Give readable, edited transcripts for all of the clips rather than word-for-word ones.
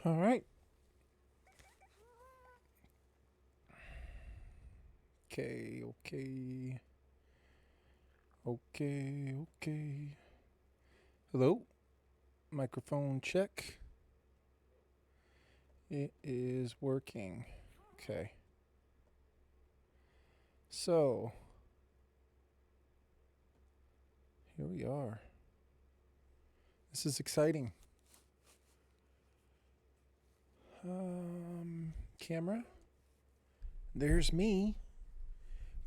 All right. Okay, okay. Okay, okay. Hello? Microphone check. It is working. Okay. So, here we are. This is exciting. Camera. There's me.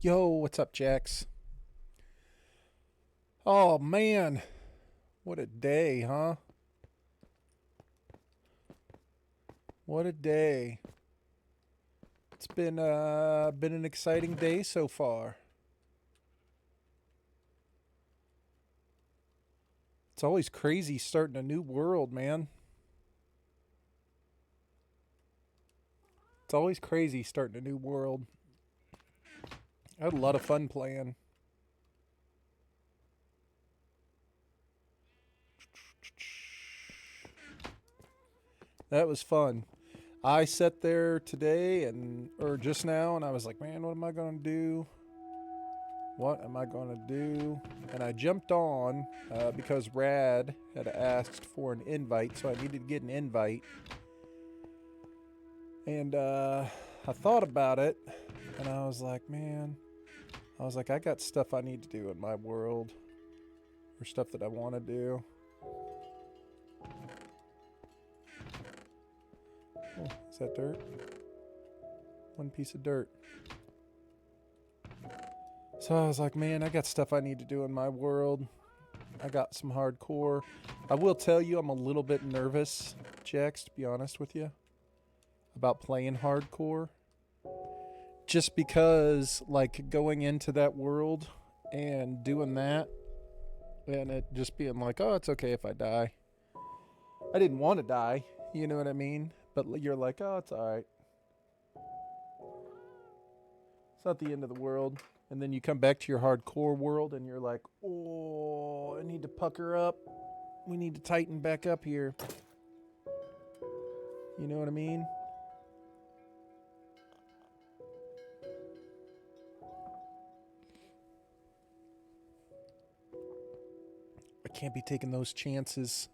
Yo, what's up, Jax? Oh, man. What a day, huh? What a day. It's been an exciting day so far. It's always crazy starting a new world, man. It's always crazy starting a new world. I had a lot of fun playing. That was fun. I sat there today or just now and I was like, man, what am I going to do? What am I going to do? And I jumped on because Rad had asked for an invite, so I needed to get an invite. And I thought about it and I was like, man, I got stuff I need to do in my world, or stuff that I want to do. Oh, is that dirt? One piece of dirt. So I was like, man, I got stuff I need to do in my world. I got some hardcore. I will tell you, I'm a little bit nervous, Jax, to be honest with you, about playing hardcore. Just because, like, going into that world and doing that, and it just being like, oh, it's okay if I die. I didn't want to die, you know what I mean? But you're like, oh, it's alright. It's not the end of the world. And then you come back to your hardcore world and you're like, oh, I need to pucker up. We need to tighten back up here. You know what I mean? I can't be taking those chances.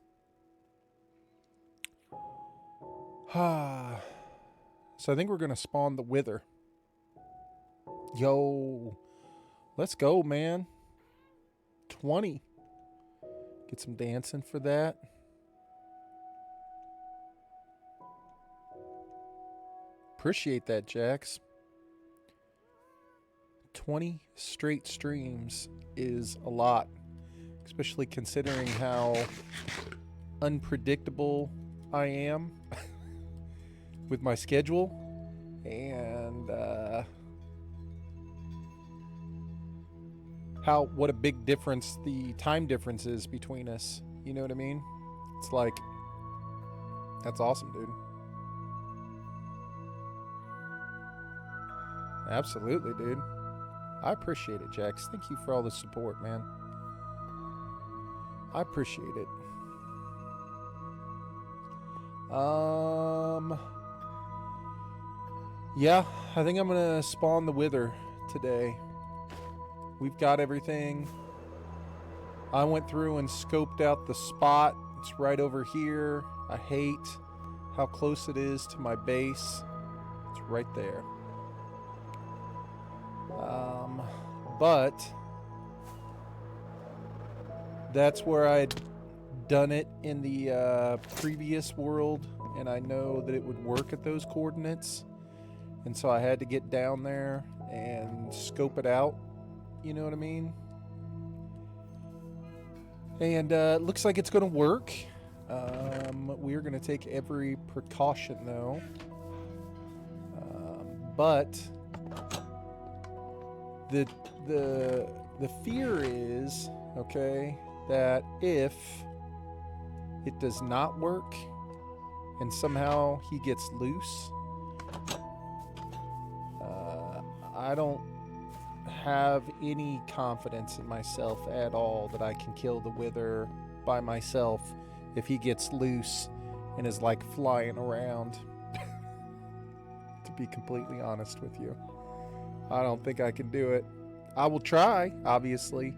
So I think we're going to spawn the Wither. Yo, let's go, man. 20. Get some dancing for that. Appreciate that, Jax. 20 straight streams is a lot, especially considering how unpredictable I am with my schedule, and what a big difference the time difference is between us. You know what I mean? It's like, that's awesome, dude. Absolutely, dude. I appreciate it, Jax. Thank you for all the support, man. I appreciate it. Yeah, I think I'm gonna spawn the Wither today. We've got everything. I went through and scoped out the spot. It's right over here. I hate how close it is to my base. It's right there. But that's where I'd done it in the previous world, and I know that it would work at those coordinates. And so I had to get down there and scope it out. You know what I mean? And it looks like it's going to work. We're going to take every precaution, though. But the fear is, okay, that if it does not work and somehow he gets loose, I don't have any confidence in myself at all that I can kill the Wither by myself if he gets loose and is like flying around. To be completely honest with you, I don't think I can do it. I will try, obviously,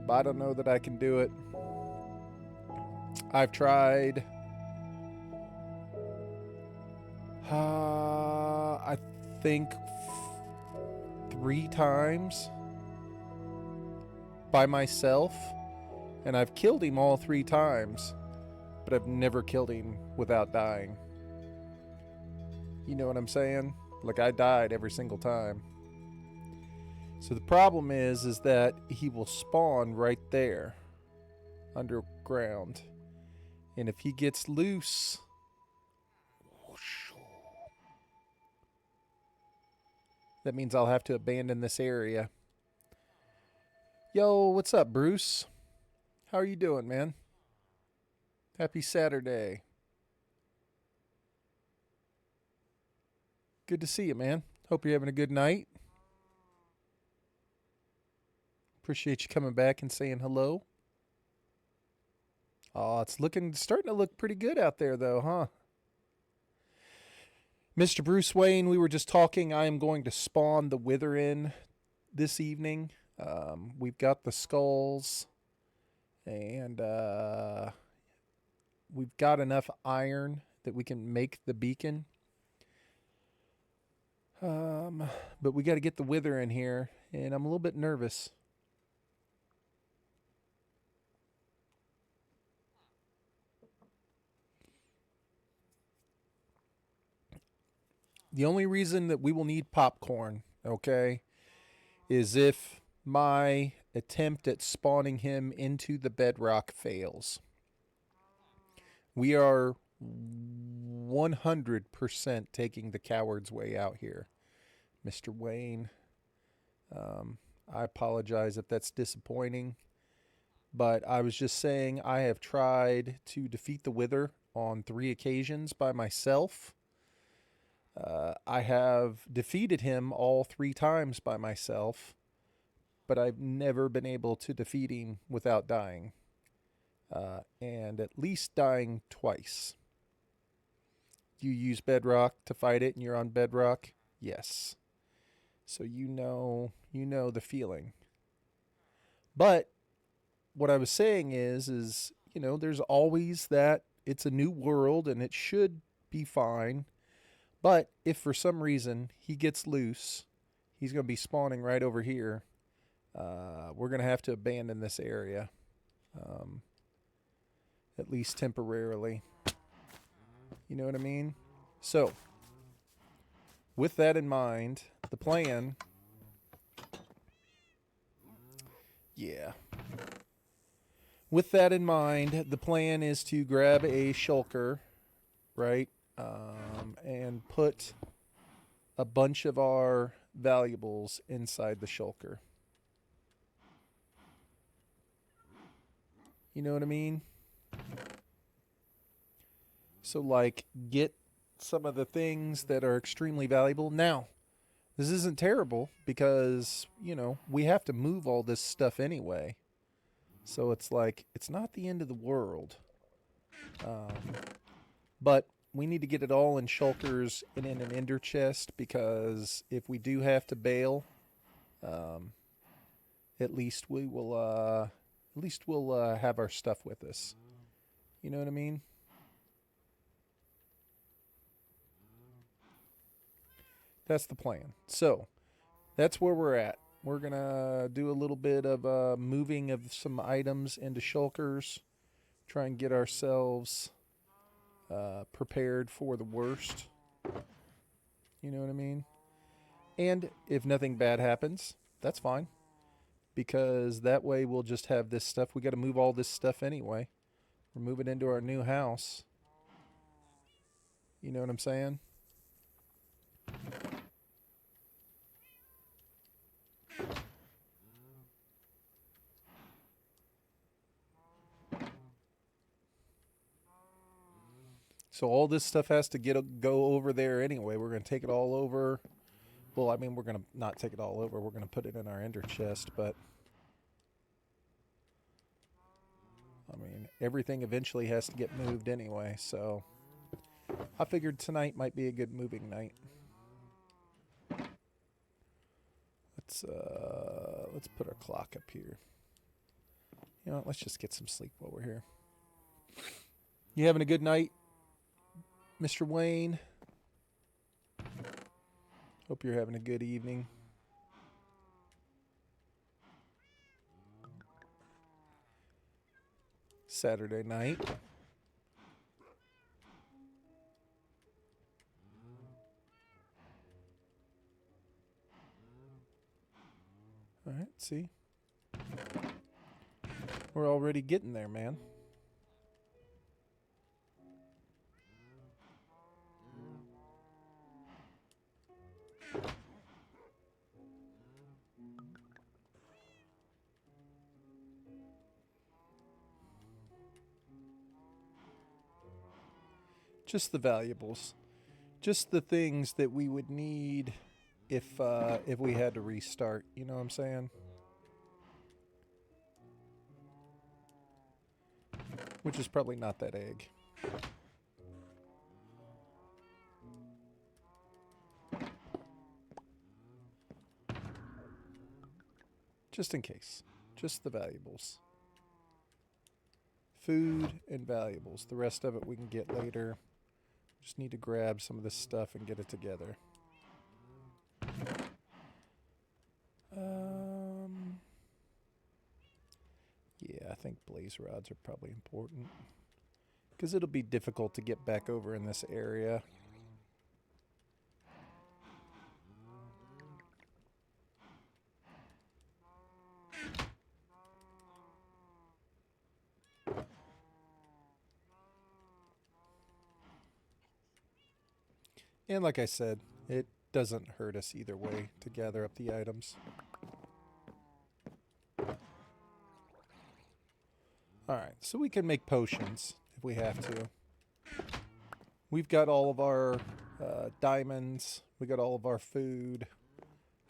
but I don't know that I can do it. I've tried. I think 3 times by myself, and I've killed him all 3 times, but I've never killed him without dying. You know what I'm saying? Like, I died every single time. So the problem is that he will spawn right there underground, and if he gets loose, that means I'll have to abandon this area. Yo, what's up, Bruce? How are you doing, man? Happy Saturday. Good to see you, man. Hope you're having a good night. Appreciate you coming back and saying hello. Oh, it's starting to look pretty good out there, though, huh? Mr. Bruce Wayne, we were just talking. I am going to spawn the Wither in this evening. We've got the skulls, and we've got enough iron that we can make the beacon. But we got to get the Wither in here, and I'm a little bit nervous. The only reason that we will need popcorn, okay, is if my attempt at spawning him into the bedrock fails. We are 100% taking the coward's way out here, Mr. Wayne. I apologize if that's disappointing, but I was just saying I have tried to defeat the Wither on 3 occasions by myself. I have defeated him all 3 times by myself, but I've never been able to defeat him without dying. And at least dying twice. You use Bedrock to fight it and you're on Bedrock? Yes. So you know the feeling. But what I was saying is there's always that it's a new world and it should be fine. But if for some reason he gets loose, he's going to be spawning right over here. We're going to have to abandon this area. At least temporarily. You know what I mean? So, with that in mind, the plan... Yeah. With that in mind, the plan is to grab a shulker, right? And put a bunch of our valuables inside the shulker. You know what I mean? So, like, get some of the things that are extremely valuable. Now, this isn't terrible because, we have to move all this stuff anyway. So it's like, it's not the end of the world. But we need to get it all in shulkers and in an ender chest because if we do have to bail, at least we'll have our stuff with us. You know what I mean? That's the plan. So, that's where we're at. We're going to do a little bit of moving of some items into shulkers. Try and get ourselves prepared for the worst. You know what I mean? And if nothing bad happens, that's fine. Because that way we'll just have this stuff. We got to move all this stuff anyway. We're moving into our new house. You know what I'm saying? So all this stuff has to go over there anyway. We're going to take it all over. Well, I mean, we're going to not take it all over. We're going to put it in our ender chest, but I mean, everything eventually has to get moved anyway, so I figured tonight might be a good moving night. Let's put our clock up here. You know what, let's just get some sleep while we're here. You having a good night, Mr. Wayne? Hope you're having a good evening. Saturday night. All right, see? We're already getting there, man. Just the valuables. Just the things that we would need if we had to restart. You know what I'm saying? Which is probably not that egg. Just in case. Just the valuables. Food and valuables. The rest of it we can get later. Just need to grab some of this stuff and get it together. Yeah, I think blaze rods are probably important. Because it'll be difficult to get back over in this area. And like I said, it doesn't hurt us either way to gather up the items. Alright, so we can make potions if we have to. We've got all of our diamonds. We got all of our food.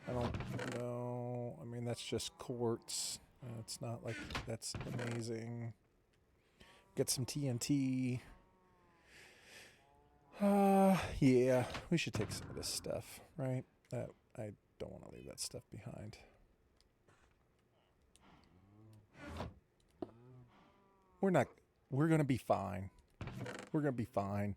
I don't know. I mean, that's just quartz. It's not like that's amazing. Get some TNT. Yeah, we should take some of this stuff, right? I don't want to leave that stuff behind. We're gonna be fine. We're gonna be fine.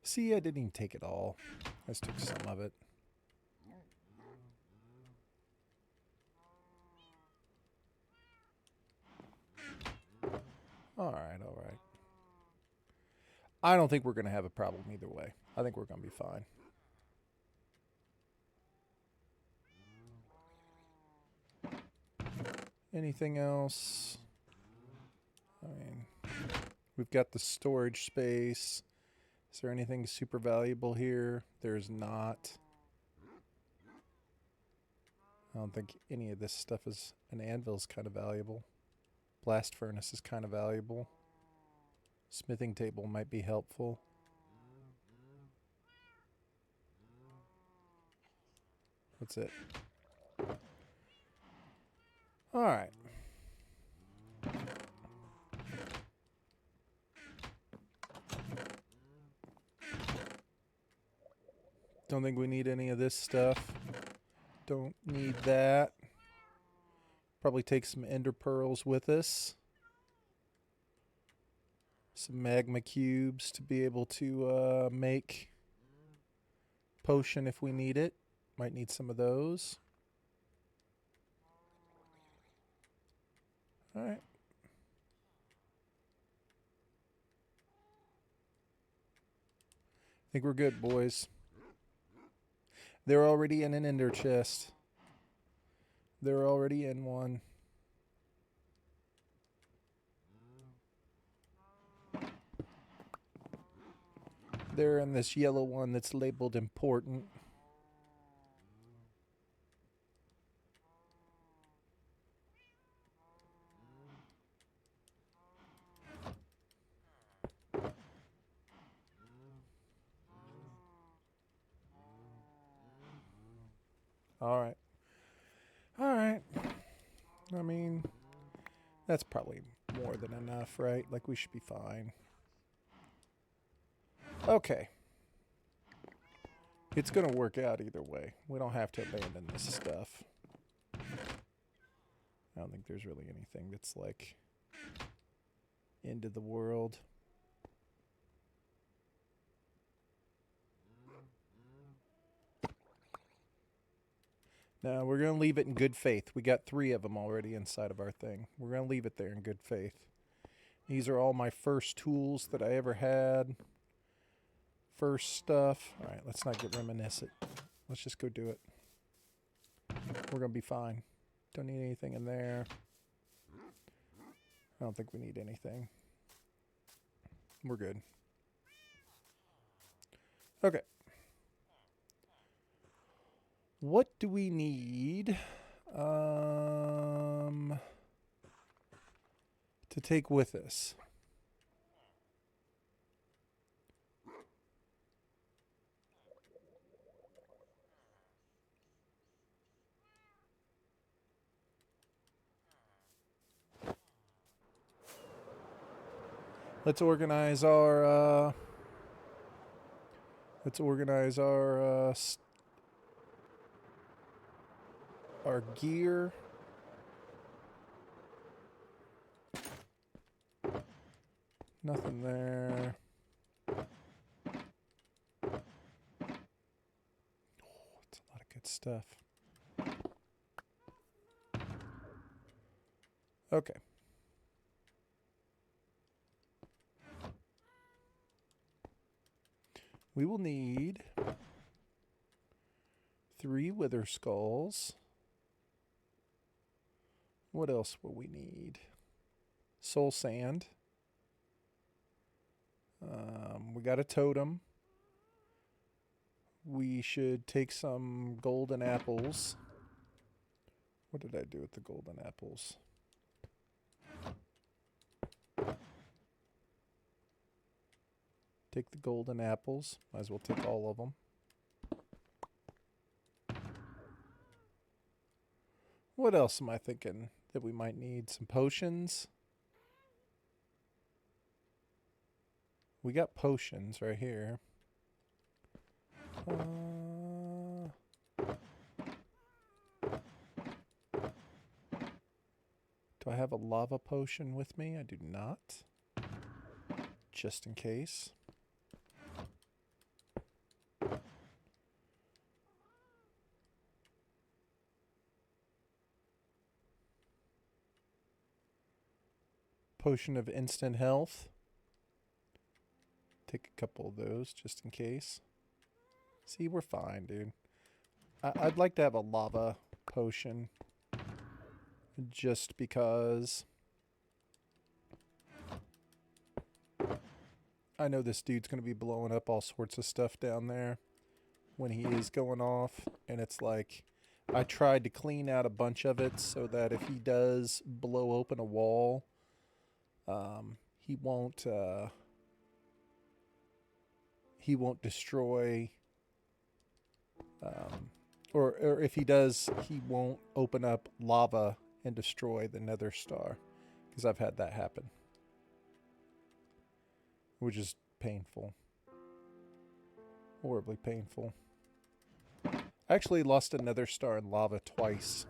See, I didn't even take it all. I just took some of it. All right. I don't think we're going to have a problem either way. I think we're going to be fine. Anything else? I mean, we've got the storage space. Is there anything super valuable here? There's not. I don't think any of this stuff is... An anvil's kind of valuable. Blast furnace is kind of valuable. Smithing table might be helpful. That's it. Alright. Don't think we need any of this stuff. Don't need that. Probably take some ender pearls with us. Some magma cubes to be able to make potion if we need it. Might need some of those. Alright. I think we're good, boys. They're already in an ender chest. They're already in one. They're in this yellow one that's labeled important. All right. All right. I mean, that's probably more than enough, right? Like, we should be fine. Okay. It's going to work out either way. We don't have to abandon this stuff. I don't think there's really anything that's, like, end of the world. No, we're going to leave it in good faith. We got 3 of them already inside of our thing. We're going to leave it there in good faith. These are all my first tools that I ever had. First stuff. All right, let's not get reminiscent. Let's just go do it. We're going to be fine. Don't need anything in there. I don't think we need anything. We're good. Okay. What do we need to take with us? Let's organize our our gear. Nothing there. Oh, it's a lot of good stuff. Okay. We will need 3 wither skulls. What else will we need? Soul sand. We got a totem. We should take some golden apples. What did I do with the golden apples? Take the golden apples. Might as well take all of them. What else am I thinking that we might need? Some potions. We got potions right here. Do I have a lava potion with me? I do not. Just in case. Potion of instant health. Take a couple of those just in case. See, we're fine, dude. I'd like to have a lava potion. Just because I know this dude's going to be blowing up all sorts of stuff down there when he is going off. And it's like, I tried to clean out a bunch of it so that if he does blow open a wall, he won't destroy, or if he does, he won't open up lava and destroy the Nether Star, because I've had that happen, which is painful, horribly painful. I actually lost a Nether Star in lava twice.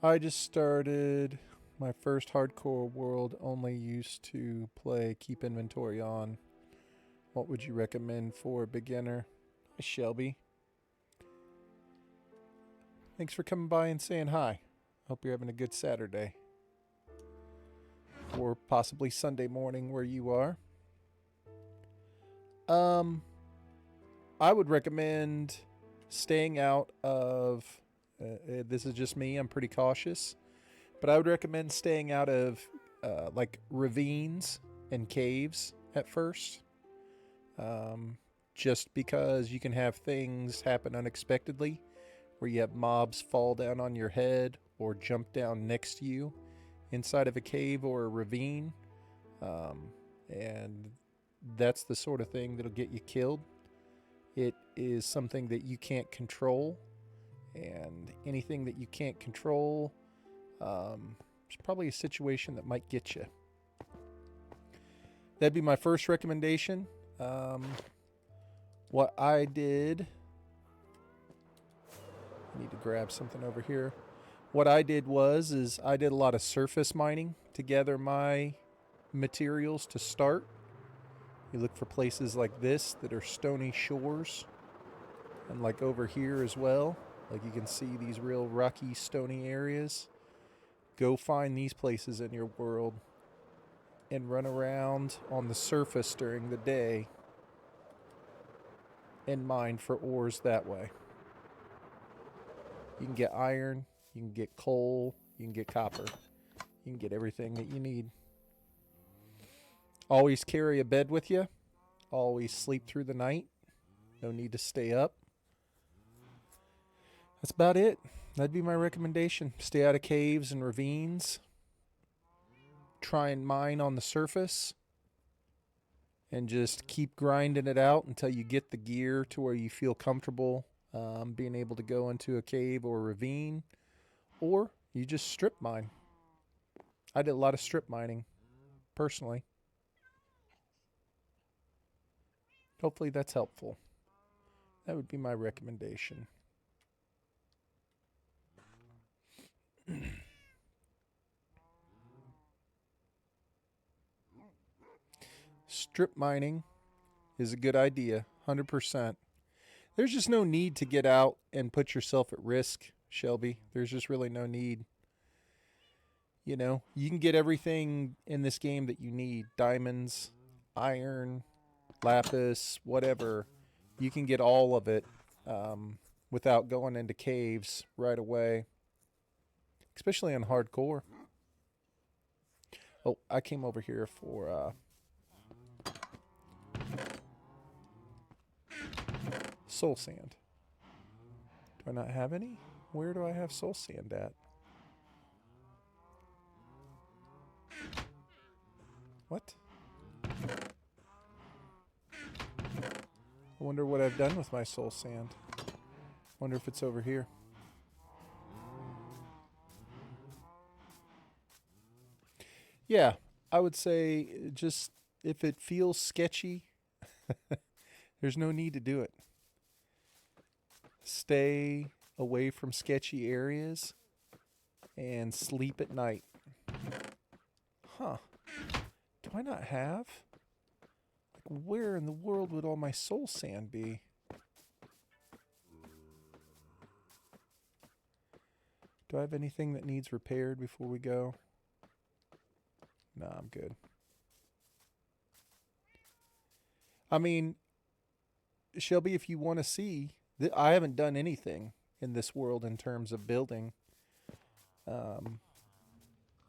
I just started my first hardcore world, only used to play Keep Inventory On. What would you recommend for a beginner? Hi, Shelby. Thanks for coming by and saying hi. Hope you're having a good Saturday. Or possibly Sunday morning where you are. I would recommend staying out of... this is just me. I'm pretty cautious. But I would recommend staying out of like ravines and caves at first. Just because you can have things happen unexpectedly, where you have mobs fall down on your head or jump down next to you inside of a cave or a ravine. And that's the sort of thing that'll get you killed. It is something that you can't control, and anything that you can't control, it's probably a situation that might get you. That'd be my first recommendation. What I did, I need to grab something over here. What I did is I did a lot of surface mining to gather my materials to start. You look for places like this that are stony shores, and like over here as well. Like you can see these real rocky, stony areas. Go find these places in your world and run around on the surface during the day and mine for ores that way. You can get iron, you can get coal, you can get copper. You can get everything that you need. Always carry a bed with you. Always sleep through the night. No need to stay up. That's about it. That'd be my recommendation. Stay out of caves and ravines. Try and mine on the surface. And just keep grinding it out until you get the gear to where you feel comfortable being able to go into a cave or a ravine. Or you just strip mine. I did a lot of strip mining, personally. Hopefully that's helpful. That would be my recommendation. Strip mining is a good idea, 100%. There's just no need to get out and put yourself at risk, Shelby. There's just really no need. You know, you can get everything in this game that you need. Diamonds, iron, lapis, whatever. You can get all of it without going into caves right away. Especially on hardcore. Oh, I came over here for soul sand. Do I not have any? Where do I have soul sand at? What? I wonder what I've done with my soul sand. Wonder if it's over here. Yeah, I would say just if it feels sketchy, there's no need to do it. Stay away from sketchy areas and sleep at night. Huh. Do I not have? Like, where in the world would all my soul sand be? Do I have anything that needs repaired before we go? No, I'm good. I mean, Shelby, if you want to see, I haven't done anything in this world in terms of building.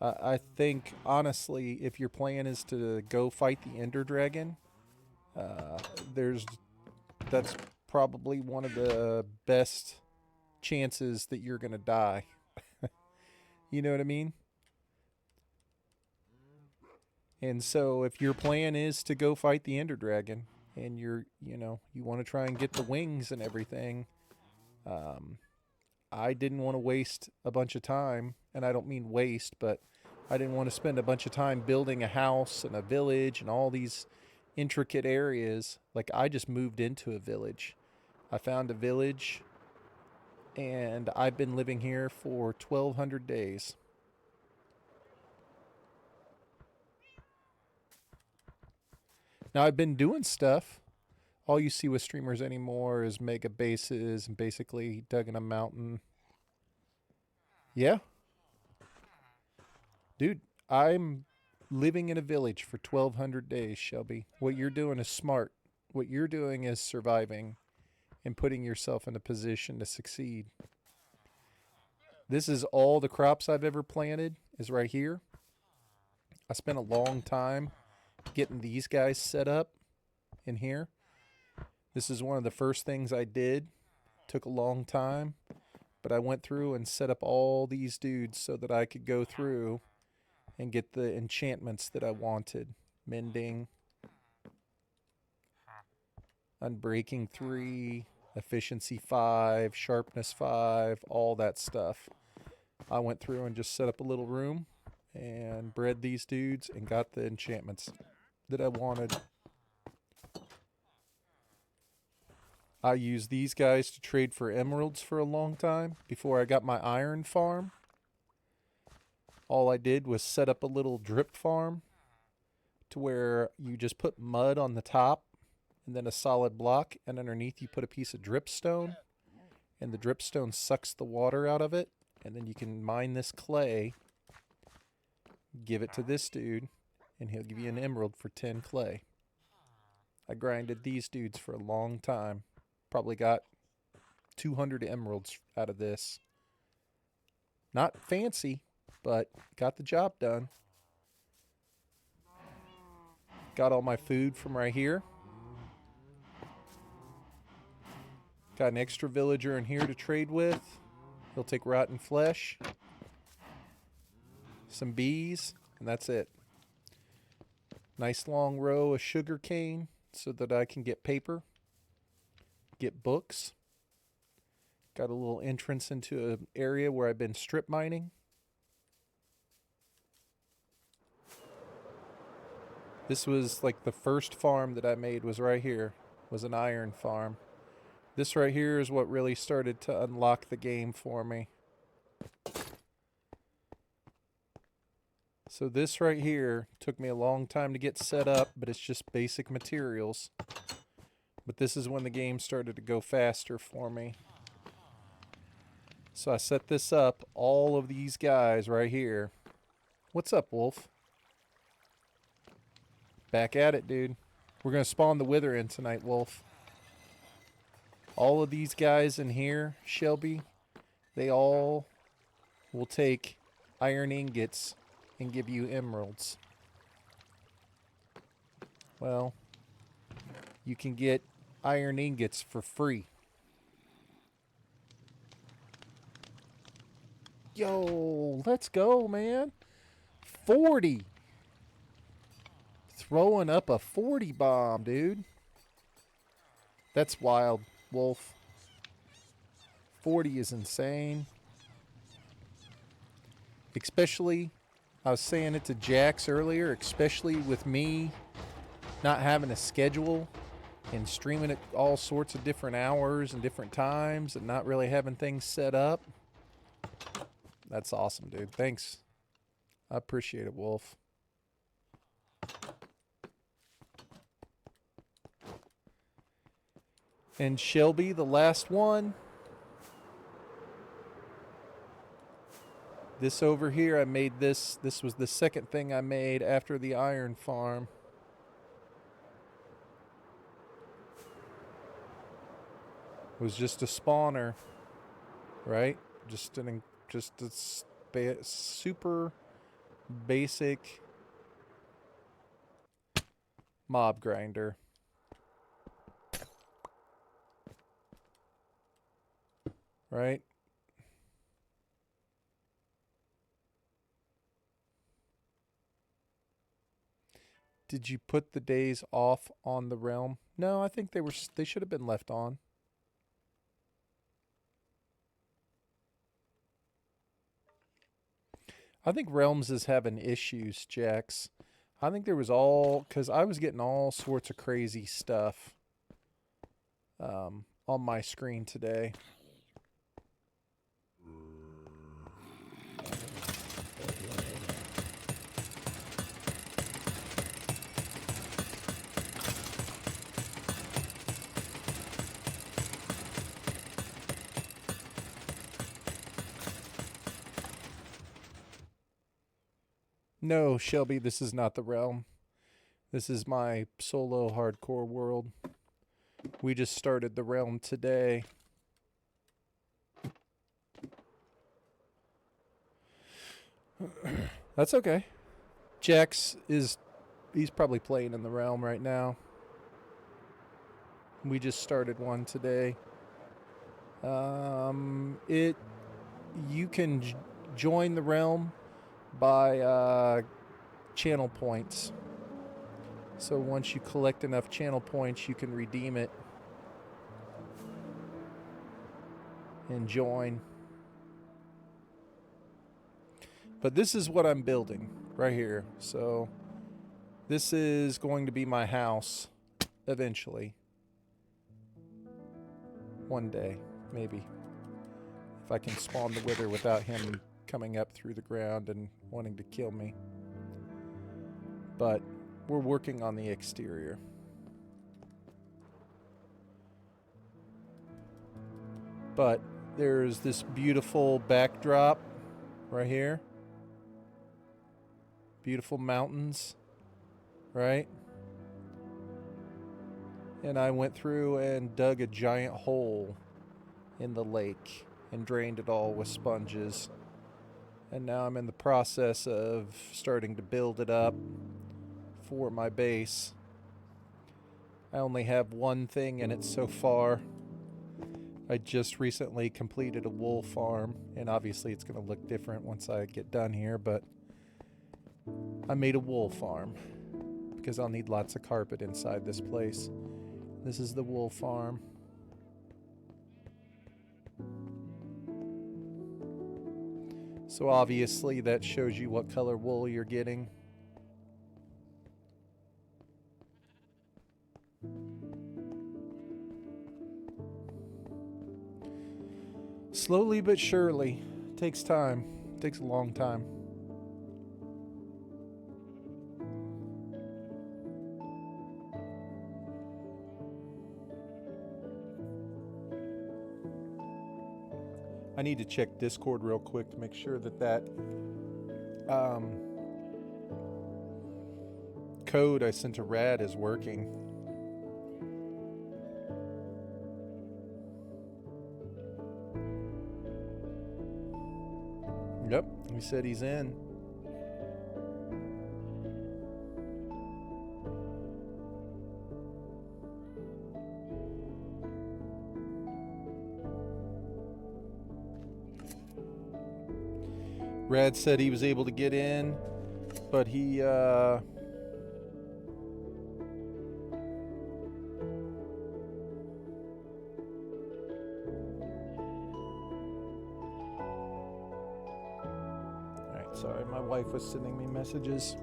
I think, honestly, if your plan is to go fight the Ender Dragon, that's probably one of the best chances that you're going to die. You know what I mean? And so if your plan is to go fight the Ender Dragon and you want to try and get the wings and everything, I didn't want to waste a bunch of time, and I don't mean waste, but I didn't want to spend a bunch of time building a house and a village and all these intricate areas. Like, I just moved into a village. I found a village, and I've been living here for 1,200 days. Now, I've been doing stuff. All you see with streamers anymore is mega bases and basically digging a mountain. Yeah. Dude, I'm living in a village for 1,200 days, Shelby. What you're doing is smart. What you're doing is surviving and putting yourself in a position to succeed. This is all the crops I've ever planted is right here. I spent a long time getting these guys set up in here. This is one of the first things I did. Took a long time, but I went through and set up all these dudes so that I could go through and get the enchantments that I wanted. Mending, Unbreaking 3, efficiency 5, sharpness 5, all that stuff. I went through and just set up a little room and bred these dudes and got the enchantments that I wanted. I used these guys to trade for emeralds for a long time before I got my iron farm. All I did was set up a little drip farm to where you just put mud on the top and then a solid block, and underneath you put a piece of dripstone, and the dripstone sucks the water out of it, and then you can mine this clay, give it to this dude, and he'll give you an emerald for 10 clay. I grinded these dudes for a long time. Probably got 200 emeralds out of this. Not fancy, but got the job done. Got all my food from right here. Got an extra villager in here to trade with. He'll take rotten flesh, some bees, and that's it. Nice long row of sugar cane so that I can get paper, get books. Got a little entrance into an area where I've been strip mining. This was like the first farm that I made was right here, was an iron farm. This right here is what really started to unlock the game for me. So this right here took me a long time to get set up, but it's just basic materials. But this is when the game started to go faster for me. So I set this up, all of these guys right here. What's up, Wolf? Back at it, dude. We're going to spawn the Wither in tonight, Wolf. All of these guys in here, Shelby, they all will take iron ingots and give you emeralds. Well, you can get iron ingots for free. Yo, let's go, man. 40. Throwing up a 40 bomb, dude. That's wild, Wolf. 40 is insane. Especially, I was saying it to Jax earlier, especially with me not having a schedule and streaming at all sorts of different hours and different times and not really having things set up. That's awesome, dude. Thanks. I appreciate it, Wolf. And Shelby, the last one. This over here, I made this. This was the second thing I made after the iron farm. It was just a spawner, right? Just a super basic mob grinder. Right? Did you put the days off on the realm? No, I think they should have been left on. I think Realms is having issues, Jax. I think there was because I was getting all sorts of crazy stuff on my screen today. No, Shelby, this is not the realm. This is my solo hardcore world. We just started the realm today. That's okay. Jax he's probably playing in the realm right now. We just started one today. You can join the realm by channel points. So once you collect enough channel points, you can redeem it and join. But this is what I'm building right here. So this is going to be my house eventually. One day, maybe. If I can spawn the wither without him coming up through the ground and wanting to kill me. But we're working on the exterior. But there's this beautiful backdrop right here. Beautiful mountains, right? And I went through and dug a giant hole in the lake and drained it all with sponges. And now I'm in the process of starting to build it up for my base. I only have one thing in it so far. I just recently completed a wool farm, and obviously it's going to look different once I get done here, but I made a wool farm because I'll need lots of carpet inside this place. This is the wool farm. So obviously that shows you what color wool you're getting. Slowly but surely. Takes time. Takes a long time. I need to check Discord real quick to make sure that code I sent to Rad is working. Yep, he said he's in. Rad said he was able to get in, but he alright, sorry, my wife was sending me messages.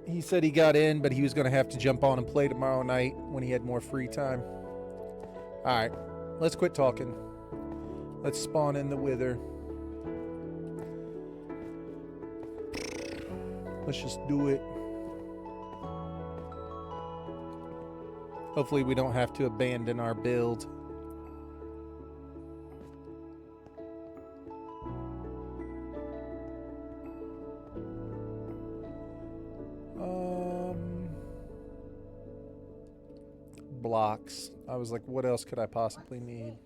He said he got in, but he was going to have to jump on and play tomorrow night when he had more free time. Alright, let's quit talking. Let's spawn in the wither. Let's just do it. Hopefully we don't have to abandon our build. Blocks. I was like, what else could I possibly need?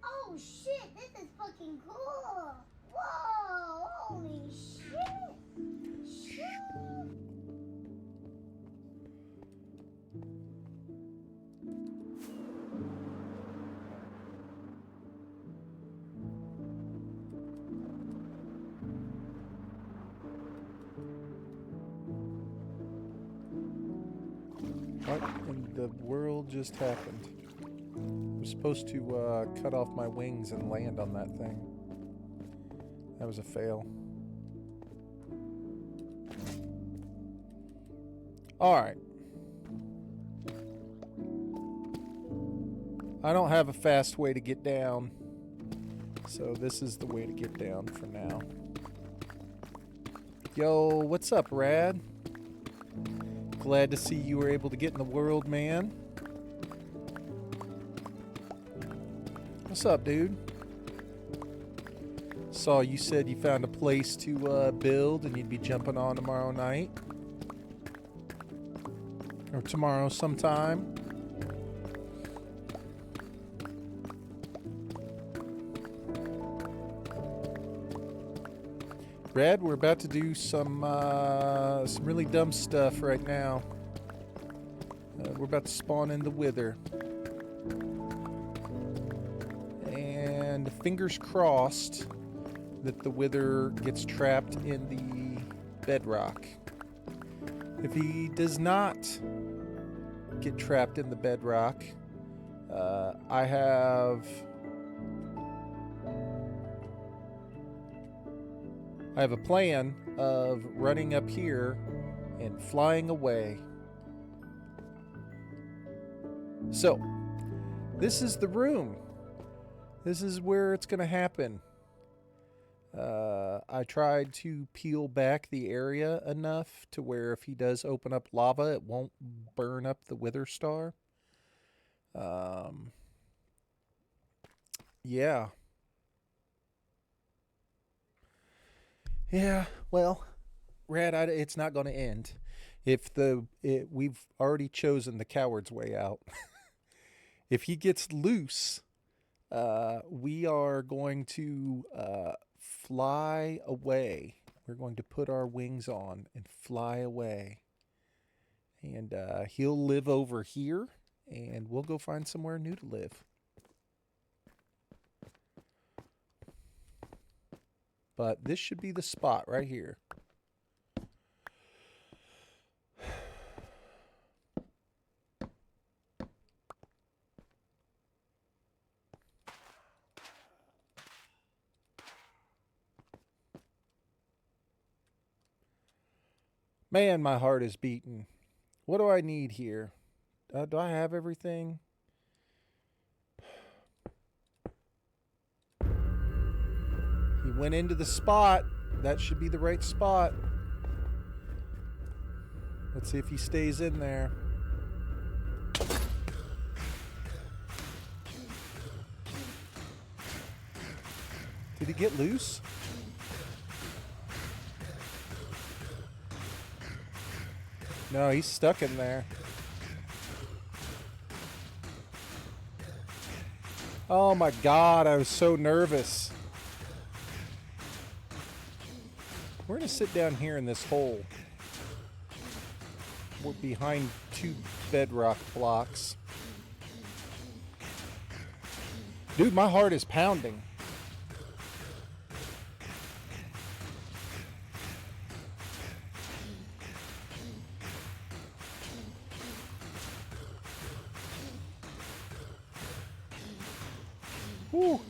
Oh shit, this is fucking cool! Whoa, holy shit! Shit! What in the world just happened? I was supposed to cut off my wings and land on that thing. That was a fail. Alright. I don't have a fast way to get down, so this is the way to get down for now. Yo, what's up, Rad? Glad to see you were able to get in the world, man. What's up, dude? Saw you said you found a place to build and you'd be jumping on tomorrow night. Or tomorrow sometime. Brad, we're about to do some really dumb stuff right now. We're about to spawn in the wither. And fingers crossed that the wither gets trapped in bedrock. If he does not get trapped in the bedrock, I have a plan of running up here and flying away. So, this is the room. This is where it's going to happen. I tried to peel back the area enough to where if he does open up lava, it won't burn up the Wither Star. Yeah. Yeah, well, Rad, it's not going to end. We've already chosen the coward's way out. If he gets loose, we are going to fly away. We're going to put our wings on and fly away. And he'll live over here, and we'll go find somewhere new to live. But this should be the spot right here. Man, my heart is beating. What do I need here? Do I have everything? He went into the spot. That should be the right spot. Let's see if he stays in there. Did he get loose? No, he's stuck in there. Oh my God, I was so nervous. We're going to sit down here in this hole. We're behind 2 bedrock blocks. Dude, my heart is pounding. Whew.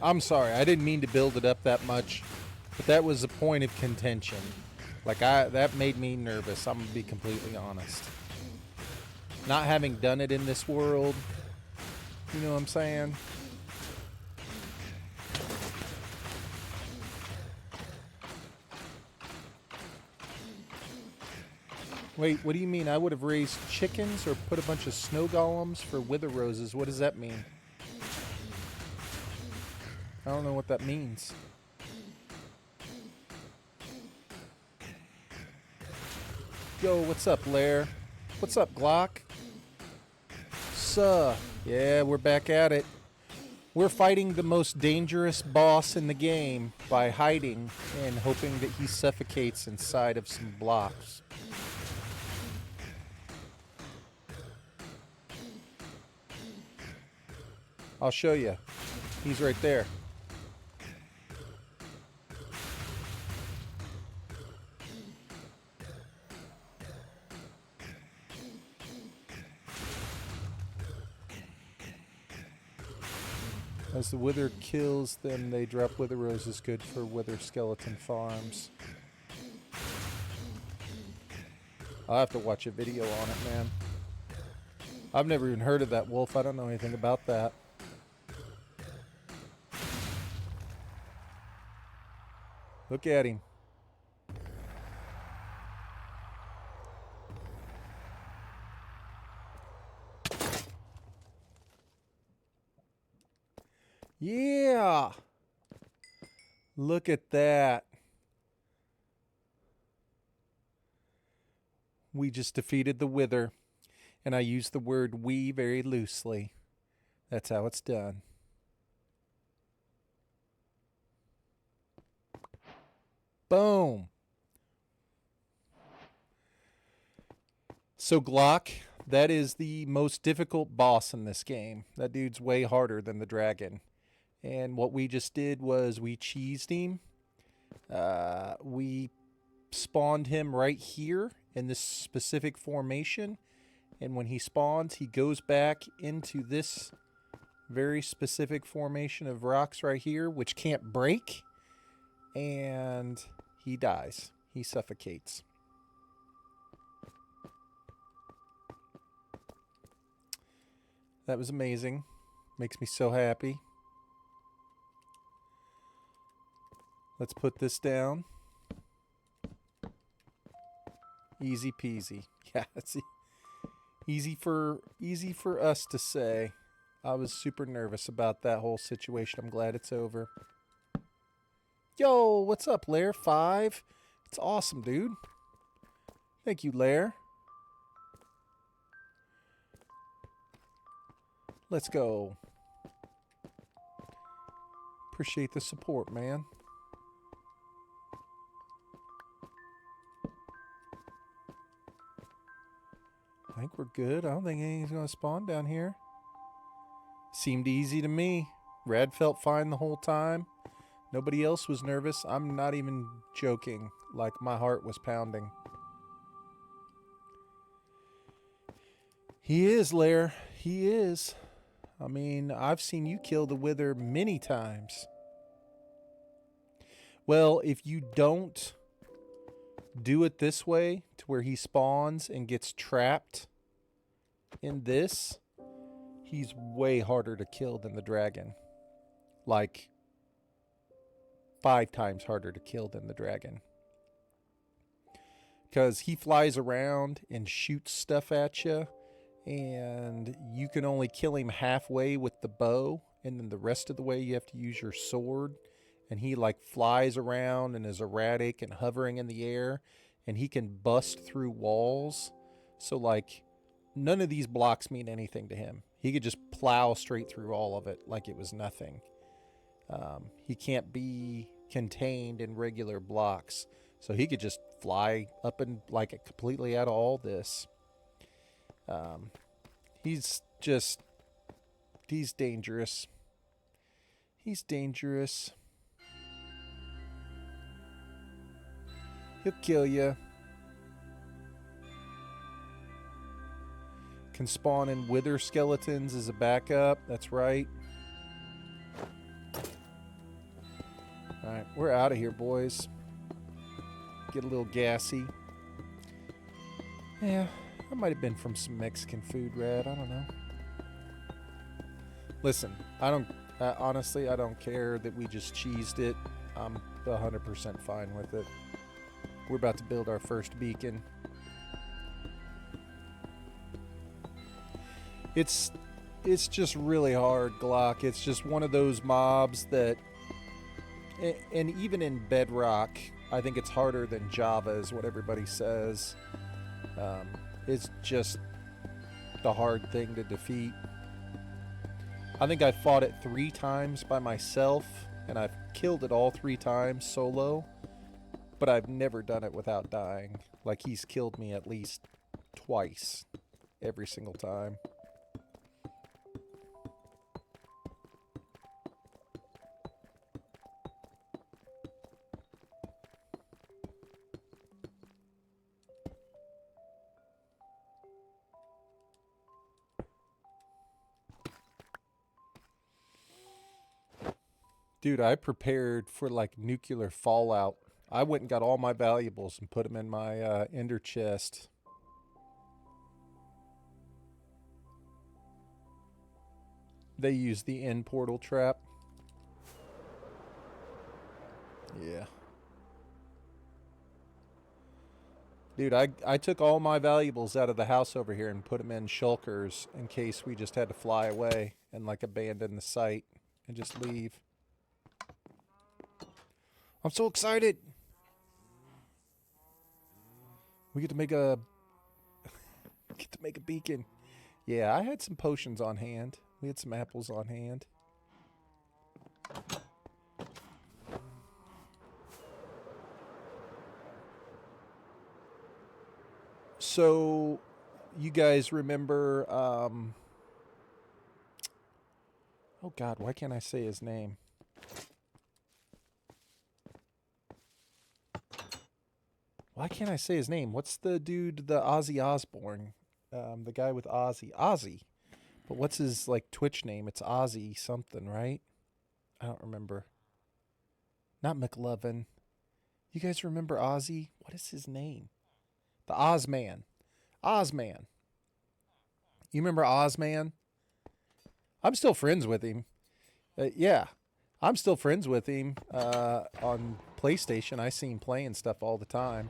I'm sorry, I didn't mean to build it up that much, but that was a point of contention. That made me nervous, I'm gonna be completely honest. Not having done it in this world, you know what I'm saying? Wait, what do you mean? I would have raised chickens or put a bunch of snow golems for wither roses. What does that mean? I don't know what that means. Yo, what's up, Lair? What's up, Glock? Suh. Yeah, we're back at it. We're fighting the most dangerous boss in the game by hiding and hoping that he suffocates inside of some blocks. I'll show you. He's right there. As the wither kills them, they drop wither roses, good for wither skeleton farms. I'll have to watch a video on it, man. I've never even heard of that wolf. I don't know anything about that. Look at him. Yeah. Look at that. We just defeated the wither. And I use the word we very loosely. That's how it's done. Boom. So Glock, that is the most difficult boss in this game. That dude's way harder than the dragon. And what we just did was we cheesed him. We spawned him right here in this specific formation. And when he spawns, he goes back into this very specific formation of rocks right here, which can't break. And he dies. He suffocates. That was amazing. Makes me so happy. Let's put this down. Easy peasy. Yeah, it's easy for us to say. I was super nervous about that whole situation. I'm glad it's over. Yo, what's up, Lair? 5. It's awesome, dude. Thank you, Lair. Let's go. Appreciate the support, man. I think we're good. I don't think anything's going to spawn down here. Seemed easy to me. Red felt fine the whole time. Nobody else was nervous. I'm not even joking. Like, my heart was pounding. He is, Lair. He is. I mean, I've seen you kill the Wither many times. Well, if you don't do it this way, to where he spawns and gets trapped in this, he's way harder to kill than the dragon. Like, 5 times harder to kill than the dragon. Because he flies around and shoots stuff at you, and you can only kill him halfway with the bow, and then the rest of the way you have to use your sword. And he like flies around and is erratic and hovering in the air, and he can bust through walls. So like, none of these blocks mean anything to him. He could just plow straight through all of it like it was nothing. He can't be contained in regular blocks, so he could just fly up and like completely out of all this. He's dangerous. He's dangerous. He'll kill you. Can spawn in wither skeletons as a backup. That's right. Alright, we're out of here, boys. Get a little gassy. Yeah, that might have been from some Mexican food, Rad. I don't know. Listen, honestly, I don't care that we just cheesed it. I'm 100% fine with it. We're about to build our first beacon. It's just really hard, Glock. It's just one of those mobs that, and even in Bedrock, I think it's harder than Java is what everybody says. It's just the hard thing to defeat. I think I fought it 3 times by myself, and I've killed it all 3 times solo, but I've never done it without dying. Like, he's killed me at least twice, every single time. Dude, I prepared for like nuclear fallout. I went and got all my valuables and put them in my ender chest. They use the end portal trap. Yeah. Dude, I took all my valuables out of the house over here and put them in shulkers in case we just had to fly away and like abandon the site and just leave. I'm so excited. We get to make a beacon. Yeah, I had some potions on hand. We had some apples on hand. So you guys remember, oh God, why can't I say his name? Why can't I say his name? What's the dude, the Ozzy Osbourne? The guy with Ozzy. Ozzy. But what's his, like, Twitch name? It's Ozzy something, right? I don't remember. Not McLovin. You guys remember Ozzy? What is his name? The Ozman. Ozman. You remember Ozman? I'm still friends with him. Yeah. I'm still friends with him on PlayStation. I see him playing stuff all the time.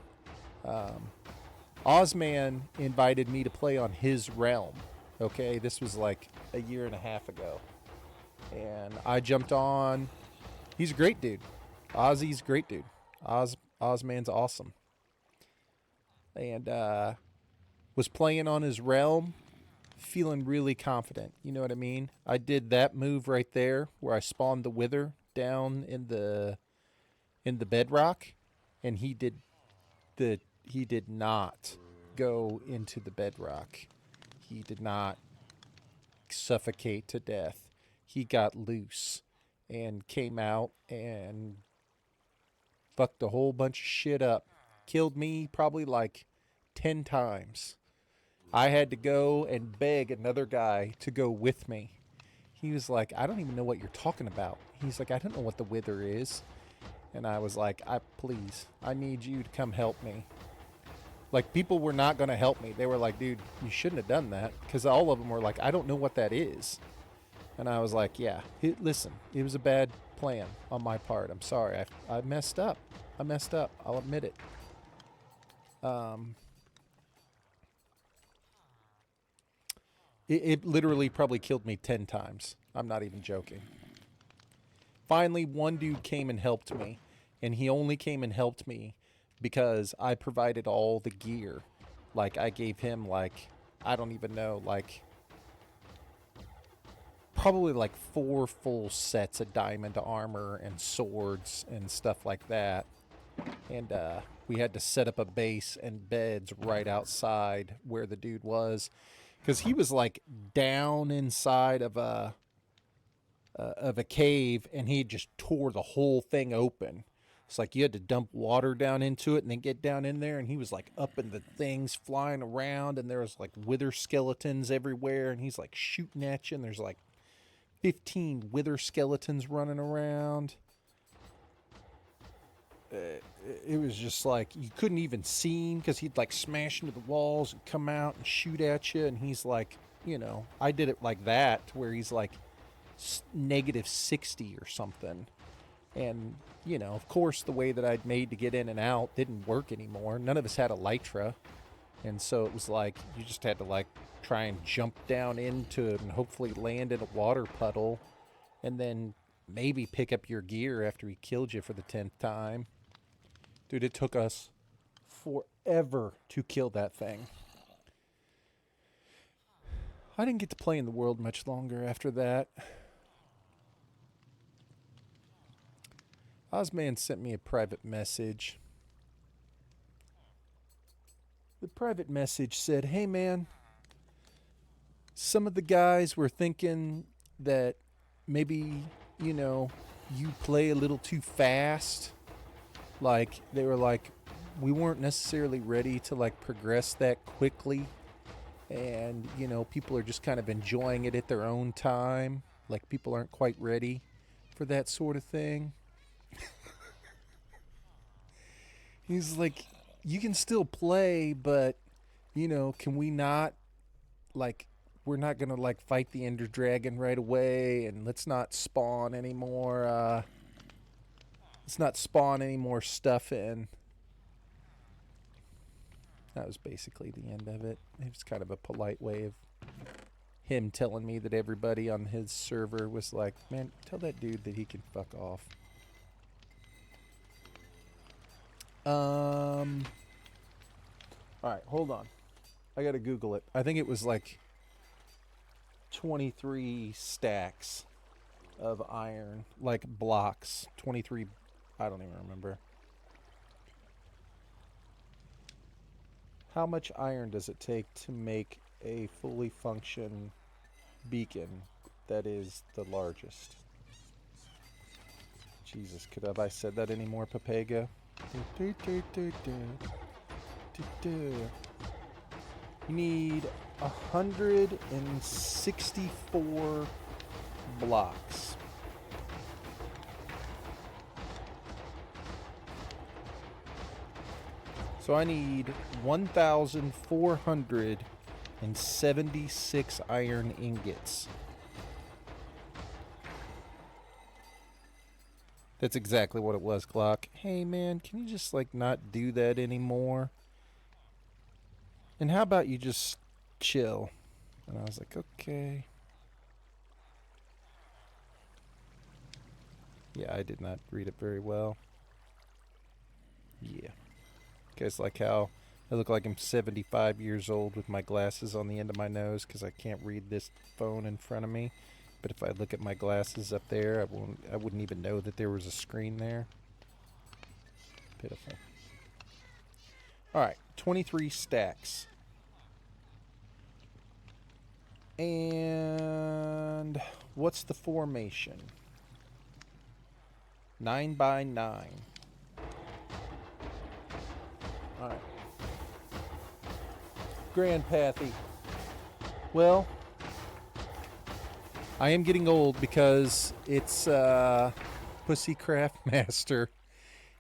Ozman invited me to play on his realm. Okay, this was like a year and a half ago. And I jumped on. He's a great dude. Ozzy's a great dude. Ozman's awesome. And was playing on his realm, feeling really confident. You know what I mean? I did that move right there where I spawned the Wither down in the bedrock, and he did not go into the bedrock. He did not suffocate to death. He got loose and came out and fucked a whole bunch of shit up. Killed me probably like 10 times. I had to go and beg another guy to go with me. He was like, I don't even know what you're talking about. He's like, I don't know what the Wither is. And I was like, please, I need you to come help me. Like, people were not going to help me. They were like, dude, you shouldn't have done that. Because all of them were like, I don't know what that is. And I was like, yeah, listen, it was a bad plan on my part. I'm sorry. I messed up. I'll admit it. It literally probably killed me 10 times. I'm not even joking. Finally, one dude came and helped me. And he only came and helped me because I provided all the gear. Like, I gave him, like, I don't even know, like, probably like 4 full sets of diamond armor and swords and stuff like that. And we had to set up a base and beds right outside where the dude was, because he was like down inside of a cave, and he just tore the whole thing open. It's like you had to dump water down into it and then get down in there, and he was like up in the things flying around, and there was like wither skeletons everywhere, and he's like shooting at you, and there's like 15 wither skeletons running around. It was just like you couldn't even see him because he'd like smash into the walls and come out and shoot at you. And he's like, you know, I did it like that where he's like negative 60 or something. And, you know, of course, the way that I'd made to get in and out didn't work anymore. None of us had elytra. And so it was like you just had to like try and jump down into it and hopefully land in a water puddle and then maybe pick up your gear after he killed you for the 10th time. Dude, it took us forever to kill that thing. I didn't get to play in the world much longer after that. Ozman sent me a private message. The private message said, hey man, some of the guys were thinking that maybe, you know, you play a little too fast. Like, they were like, we weren't necessarily ready to like progress that quickly. And, you know, people are just kind of enjoying it at their own time. Like, people aren't quite ready for that sort of thing. He's like, you can still play, but, you know, can we not, like, we're not going to, like, fight the Ender Dragon right away, and let's not spawn any more, stuff in. That was basically the end of it. It was kind of a polite way of him telling me that everybody on his server was like, man, tell that dude that he can fuck off. Alright, hold on. I gotta Google it. I think it was like 23 stacks of iron. Like blocks. 23, I don't even remember. How much iron does it take to make a fully function beacon that is the largest? Jesus, could have I said that anymore, Papago? You need 164 blocks. So I need 1,476 iron ingots. That's exactly what it was, Glock. Hey man, can you just like not do that anymore? And how about you just chill? And I was like, okay. Yeah, I did not read it very well. Yeah. Guys, like how I look like I'm 75 years old with my glasses on the end of my nose because I can't read this phone in front of me. But if I look at my glasses up there, I wouldn't even know that there was a screen there. Pitiful. All right, 23 stacks. And what's the formation? 9 by 9. All right. Grandpathy. Well, I am getting old because it's Pussy Craft Master.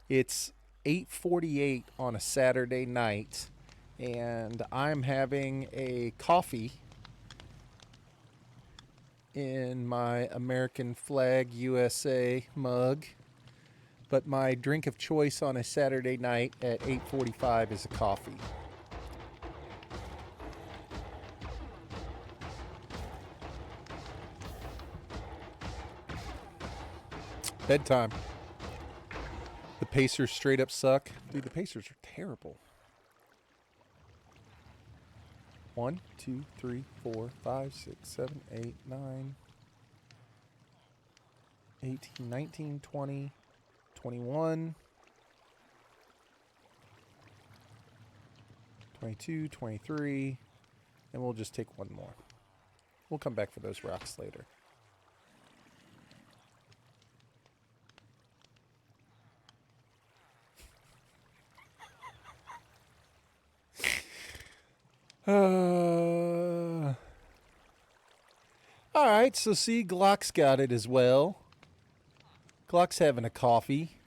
It's 8:48 on a Saturday night, and I'm having a coffee in my American flag USA mug. But my drink of choice on a Saturday night at 8:45 is a coffee. Bedtime. The Pacers straight up suck. Dude, the Pacers are terrible. 1, 2, 3, 4, 5, 6, 7, 8, 9, 18, 19, 20, 21, 22, 23, and we'll just take one more. We'll come back for those rocks later. Alright, so see, Glock's got it as well. Glock's having a coffee.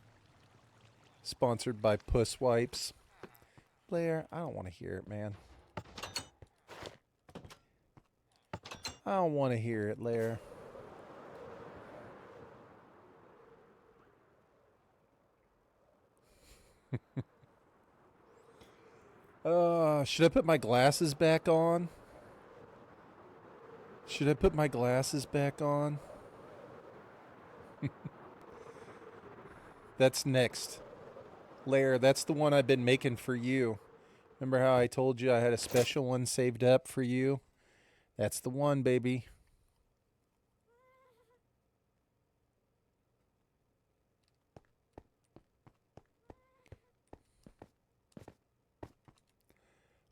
Sponsored by Puss Wipes. Blair, I don't want to hear it, man. I don't want to hear it, Blair. Should I put my glasses back on? Should I put my glasses back on? That's next. Lair, that's the one I've been making for you. Remember how I told you I had a special one saved up for you? That's the one, baby.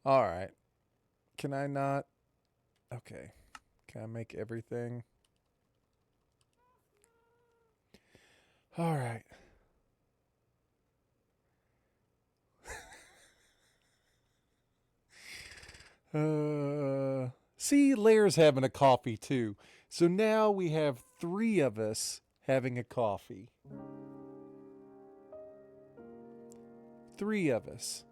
All right. Can I not? Okay. Can I make everything? All right. See, Lair's having a coffee too. So now we have 3 of us having a coffee. 3 of us.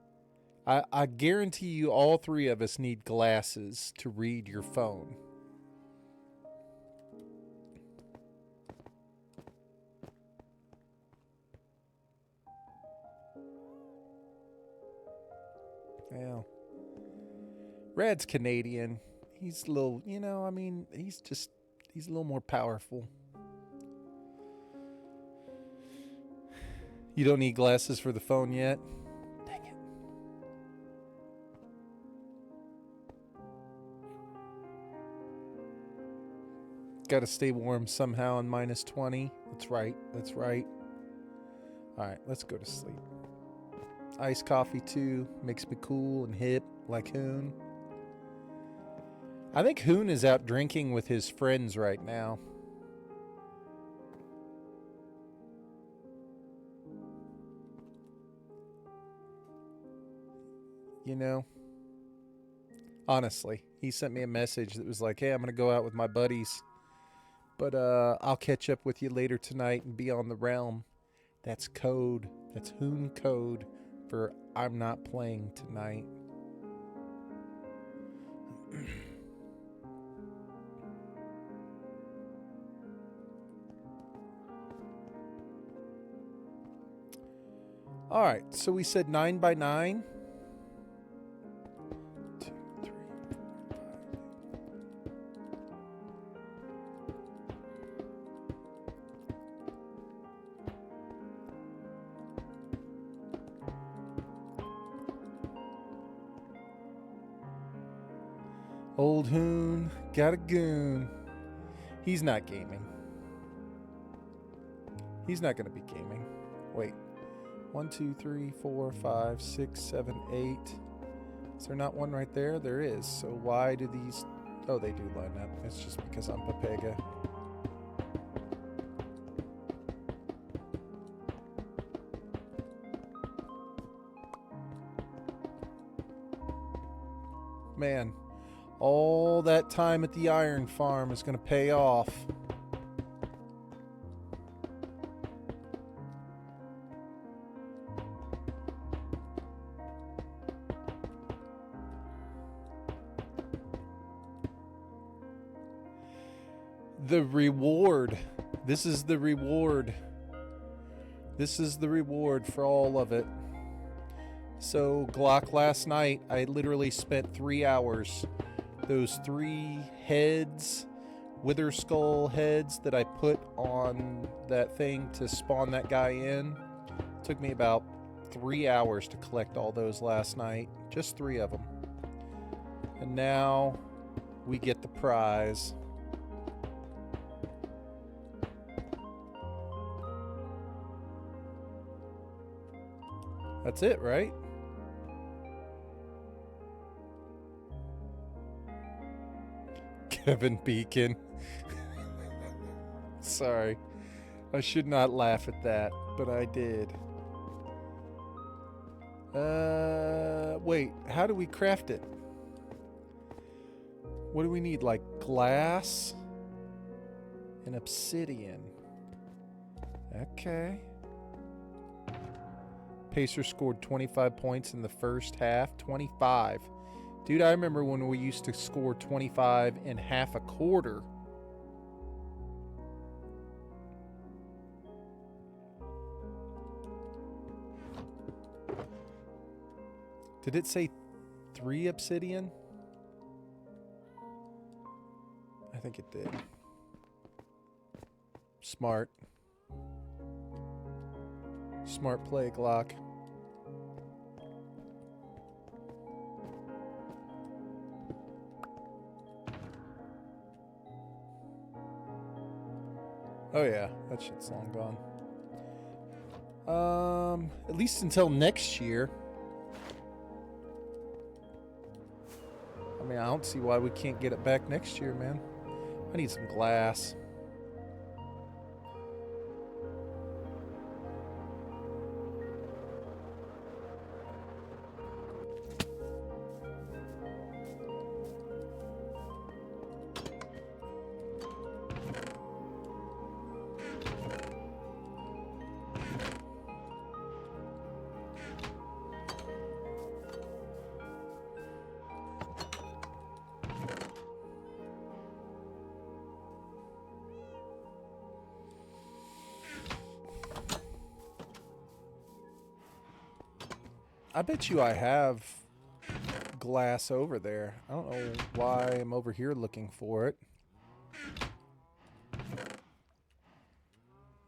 I guarantee you all 3 of us need glasses to read your phone. Well, Rad's Canadian. He's a little, I mean, he's a little more powerful. You don't need glasses for the phone yet? Dang it. Gotta stay warm somehow in -20. That's right. That's right. Alright, let's go to sleep. Iced coffee too. Makes me cool and hip like Hoon. I think Hoon is out drinking with his friends right now. You know? Honestly, he sent me a message that was like, hey, I'm going to go out with my buddies. But I'll catch up with you later tonight and be on the realm. That's code. That's Hoon code for I'm not playing tonight. All right, so we said 9 by 9. 2, 3, 4, 5. Old Hoon, got a goon. He's not gaming. He's not going to be gaming. Wait. 1, 2, 3, 4, 5, 6, 7, 8. Is there not one right there? There is. So why do these... Oh, they do line up. It's just because I'm Pepega. Man, all that time at the iron farm is going to pay off. The reward. This is the reward. This is the reward for all of it. So, Glock, last night, I literally spent 3 hours. Those 3 heads, wither skull heads that I put on that thing to spawn that guy in, took me about 3 hours to collect all those last night. Just 3 of them. And now we get the prize. That's it, right? Kevin Beacon. Sorry. I should not laugh at that, but I did. Wait, how do we craft it? What do we need? Like glass and obsidian. Okay. Pacer scored 25 points in the first half. 25. Dude, I remember when we used to score 25 in half a quarter. Did it say 3 obsidian? I think it did. Smart. Smart play, Glock. Oh yeah, that shit's long gone. At least until next year. I mean, I don't see why we can't get it back next year, man. I need some glass. I bet you I have glass over there. I don't know why I'm over here looking for it.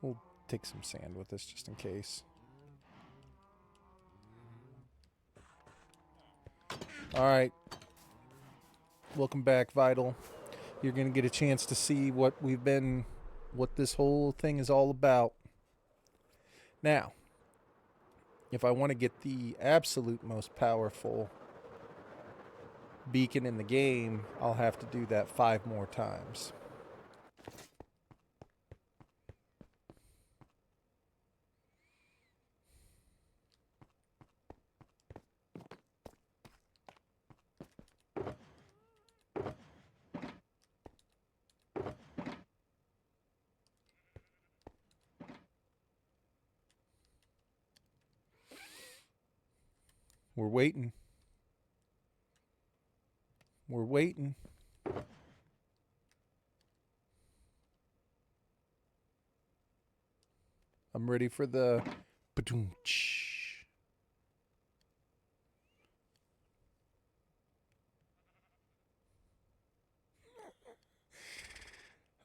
We'll take some sand with us just in case. Alright. Welcome back, Vital. You're going to get a chance to see what this whole thing is all about. Now, if I want to get the absolute most powerful beacon in the game, I'll have to do that 5 more times. We're waiting. We're waiting. I'm ready for the ba-doom-tsh.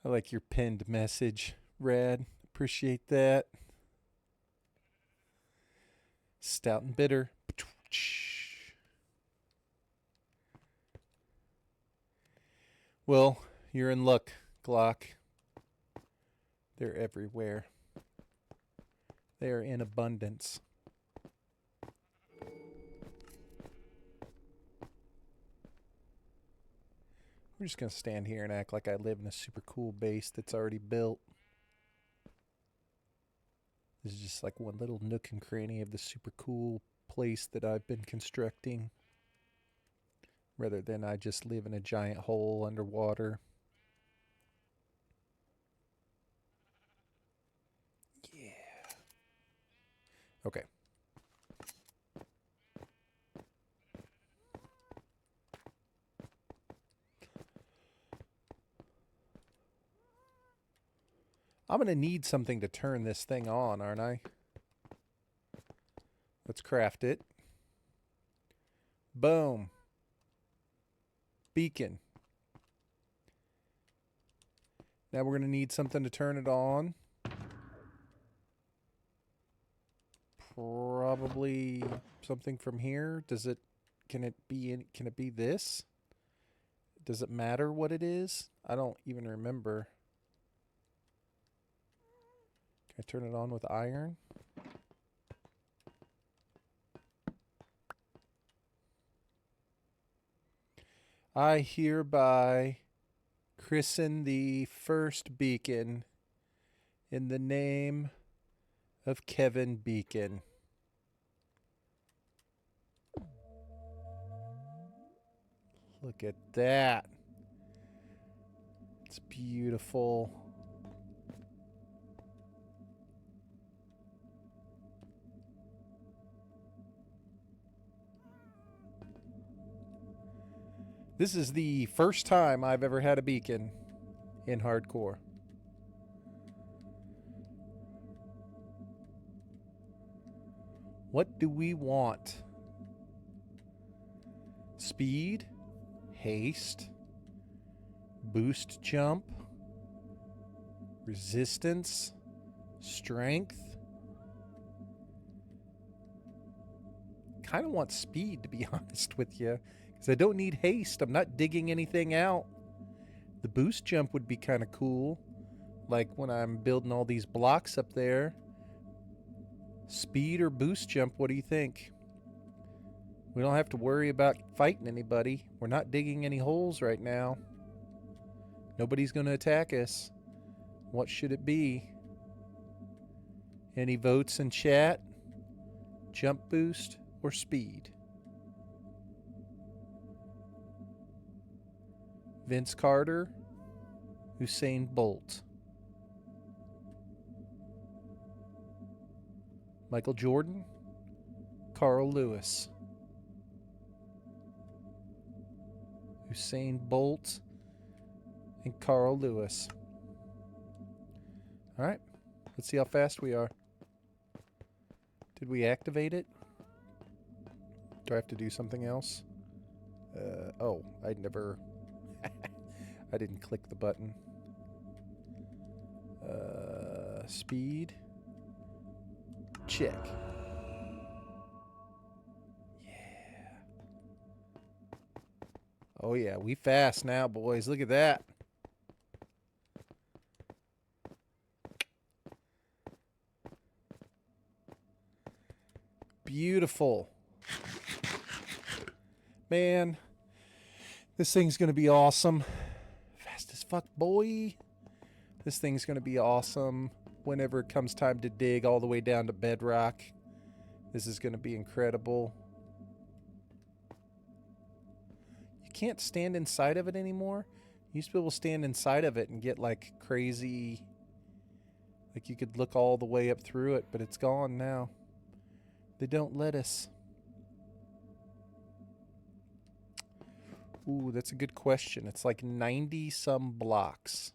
I like your pinned message, Rad. Appreciate that. Stout and bitter. Ba-doom-tsh. Well, you're in luck, Glock. They're everywhere. They are in abundance. We're just going to stand here and act like I live in a super cool base that's already built. This is just like one little nook and cranny of the super cool place that I've been constructing. Rather than I just live in a giant hole underwater. Yeah. Okay. I'm going to need something to turn this thing on, aren't I? Let's craft it. Boom. Beacon. Now we're going to need something to turn it on. Probably something from here. Can it be this? Does it matter what it is? I don't even remember. Can I turn it on with iron? I hereby christen the first beacon in the name of Kevin Beacon. Look at that. It's beautiful. This is the first time I've ever had a beacon in hardcore. What do we want? Speed, haste, boost jump, resistance, strength. Kind of want speed, to be honest with you, because I don't need haste. I'm not digging anything out. The boost jump would be kind of cool, like when I'm building all these blocks up there. Speed or boost jump, what do you think? We don't have to worry about fighting anybody. We're not digging any holes right now. Nobody's going to attack us. What should it be? Any votes in chat? Jump boost or speed? Vince Carter, Usain Bolt. Michael Jordan, Carl Lewis. Usain Bolt and Carl Lewis. All right, let's see how fast we are. Did we activate it? Do I have to do something else? Oh, I didn't click the button. Speed. Check. Yeah. Oh yeah, we fast now, boys. Look at that. beautiful. Man, this thing's going to be awesome. Fast as fuck, boy. This thing's going to be awesome whenever it comes time to dig all the way down to Bedrock. This is going to be incredible. You can't stand inside of it anymore. You used to be able to stand inside of it and get like crazy. Like you could look all the way up through it, but it's gone now. They don't let us. Ooh, that's a good question. It's like 90 some blocks.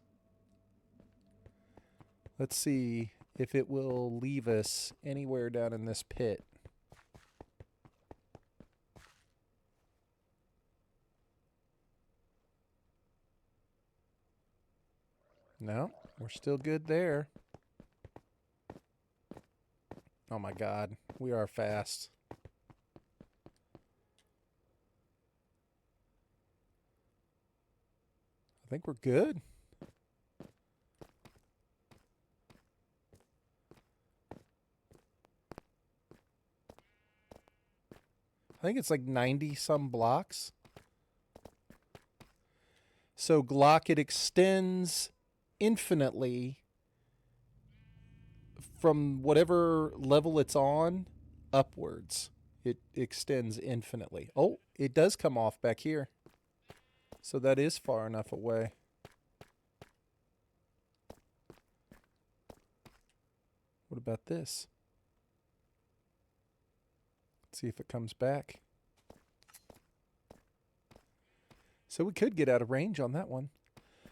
Let's see if it will leave us anywhere down in this pit. No, we're still good there. Oh my God, we are fast. I think we're good. I think it's like 90 some blocks. So Glock, it extends infinitely from whatever level it's on upwards. It extends infinitely. Oh, it does come off back here. So that is far enough away. What about this? Let's see if it comes back. So we could get out of range on that one.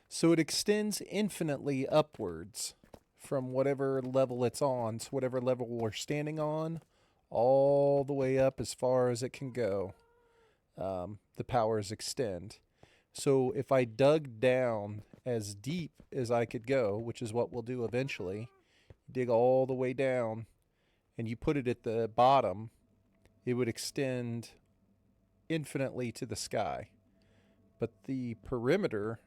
So it extends infinitely upwards from whatever level it's on. So whatever level we're standing on, all the way up as far as it can go. The powers extend. So if I dug down as deep as I could go, which is what we'll do eventually, dig all the way down, and you put it at the bottom, it would extend infinitely to the sky. But the perimeter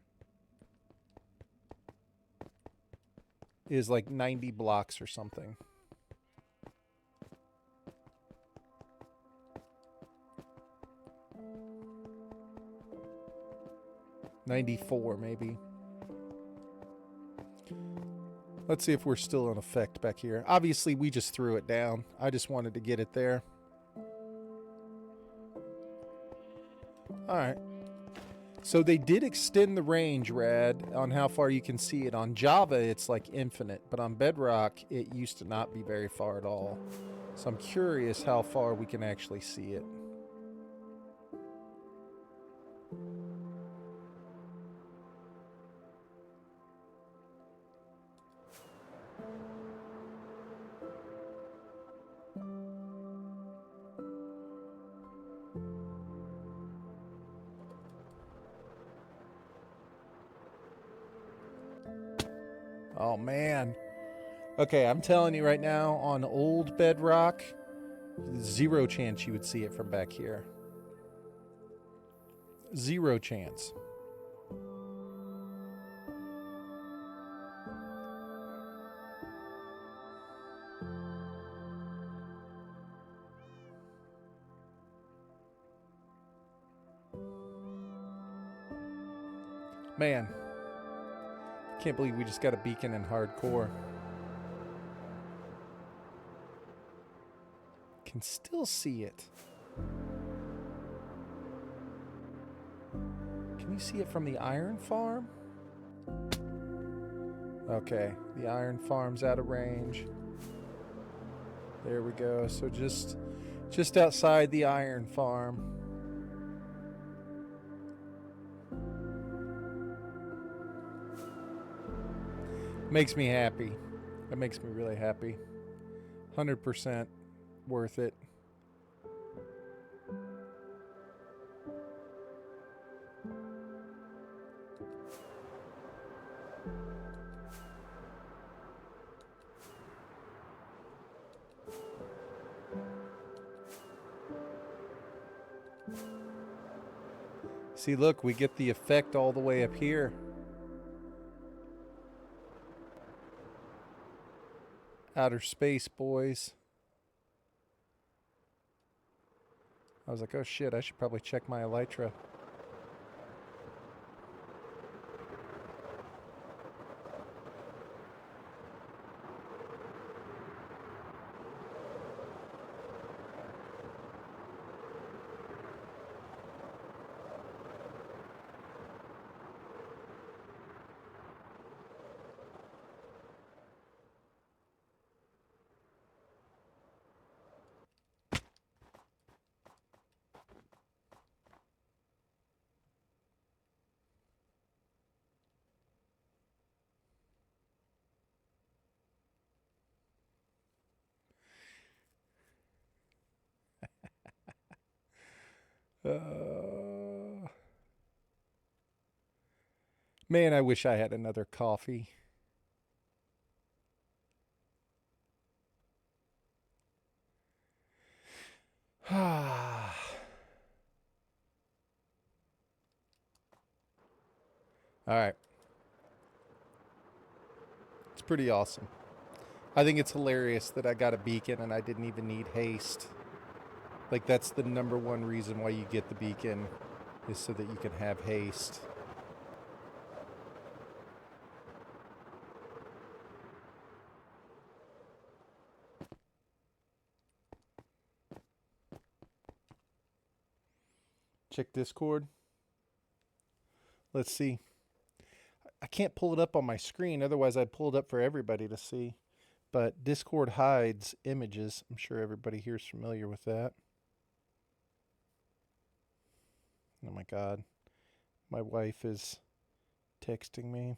is like 90 blocks or something. $94 maybe. Let's see if we're still in effect back here. Obviously, we just threw it down. I just wanted to get it there. All right. So they did extend the range, Rad, on how far you can see it. On Java, it's like infinite. But on Bedrock, it used to not be very far at all. So I'm curious how far we can actually see it. Oh, man. Okay, I'm telling you right now, on old Bedrock, zero chance you would see it from back here. Zero chance. Man, can't believe we just got a beacon in hardcore. Can still see it. Can you see it from the iron farm? Okay, the iron farm's out of range. There we go. So just outside the iron farm. Makes me happy. That makes me really happy. 100% worth it. See, look, we get the effect all the way up here. Outer space, boys. was like, oh shit, I should probably check my elytra. Man, I wish I had another coffee. All right. It's pretty awesome. I think it's hilarious that I got a beacon and I didn't even need haste. Like, that's the number one reason why you get the beacon, is so that you can have haste. Check Discord. Let's see. I can't pull it up on my screen, otherwise I'd pull it up for everybody to see. But Discord hides images. I'm sure everybody here is familiar with that. Oh my God. My wife is texting me.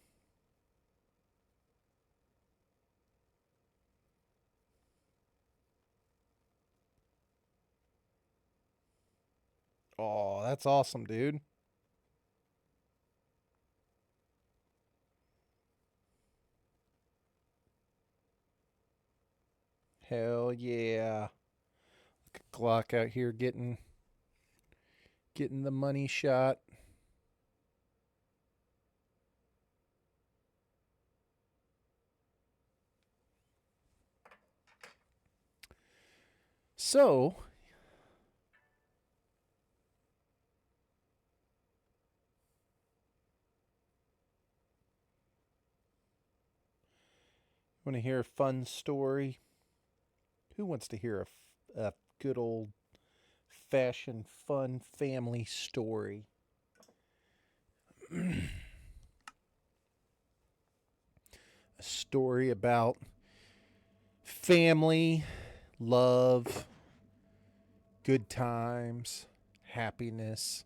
Oh, that's awesome, dude. Hell yeah. Look at Glock out here getting the money shot. So, want to hear a fun story? Who wants to hear a good old fashioned fun family story? A story about family, love, good times, happiness.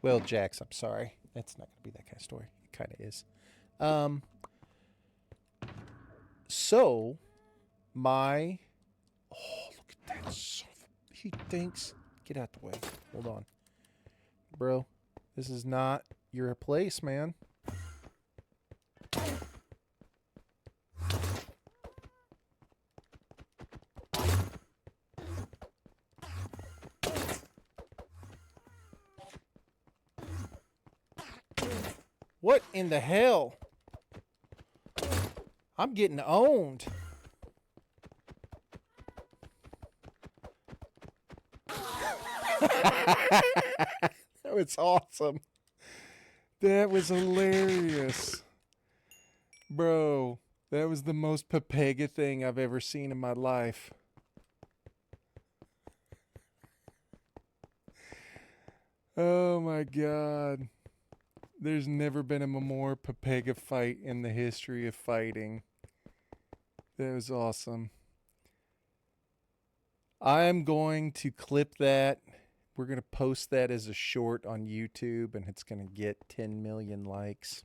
Well, Jax, I'm sorry. That's not going to be that kind of story. It kind of is. So, my... Oh, look at that. He thinks... Get out the way. Hold on. Bro, this is not your place, man. What in the hell? I'm getting owned. That was awesome. That was hilarious. Bro, that was the most Pepega thing I've ever seen in my life. Oh my God. There's never been a more Pepega fight in the history of fighting. That was awesome. I am going to clip that. We're going to post that as a short on YouTube, and it's going to get 10 million likes.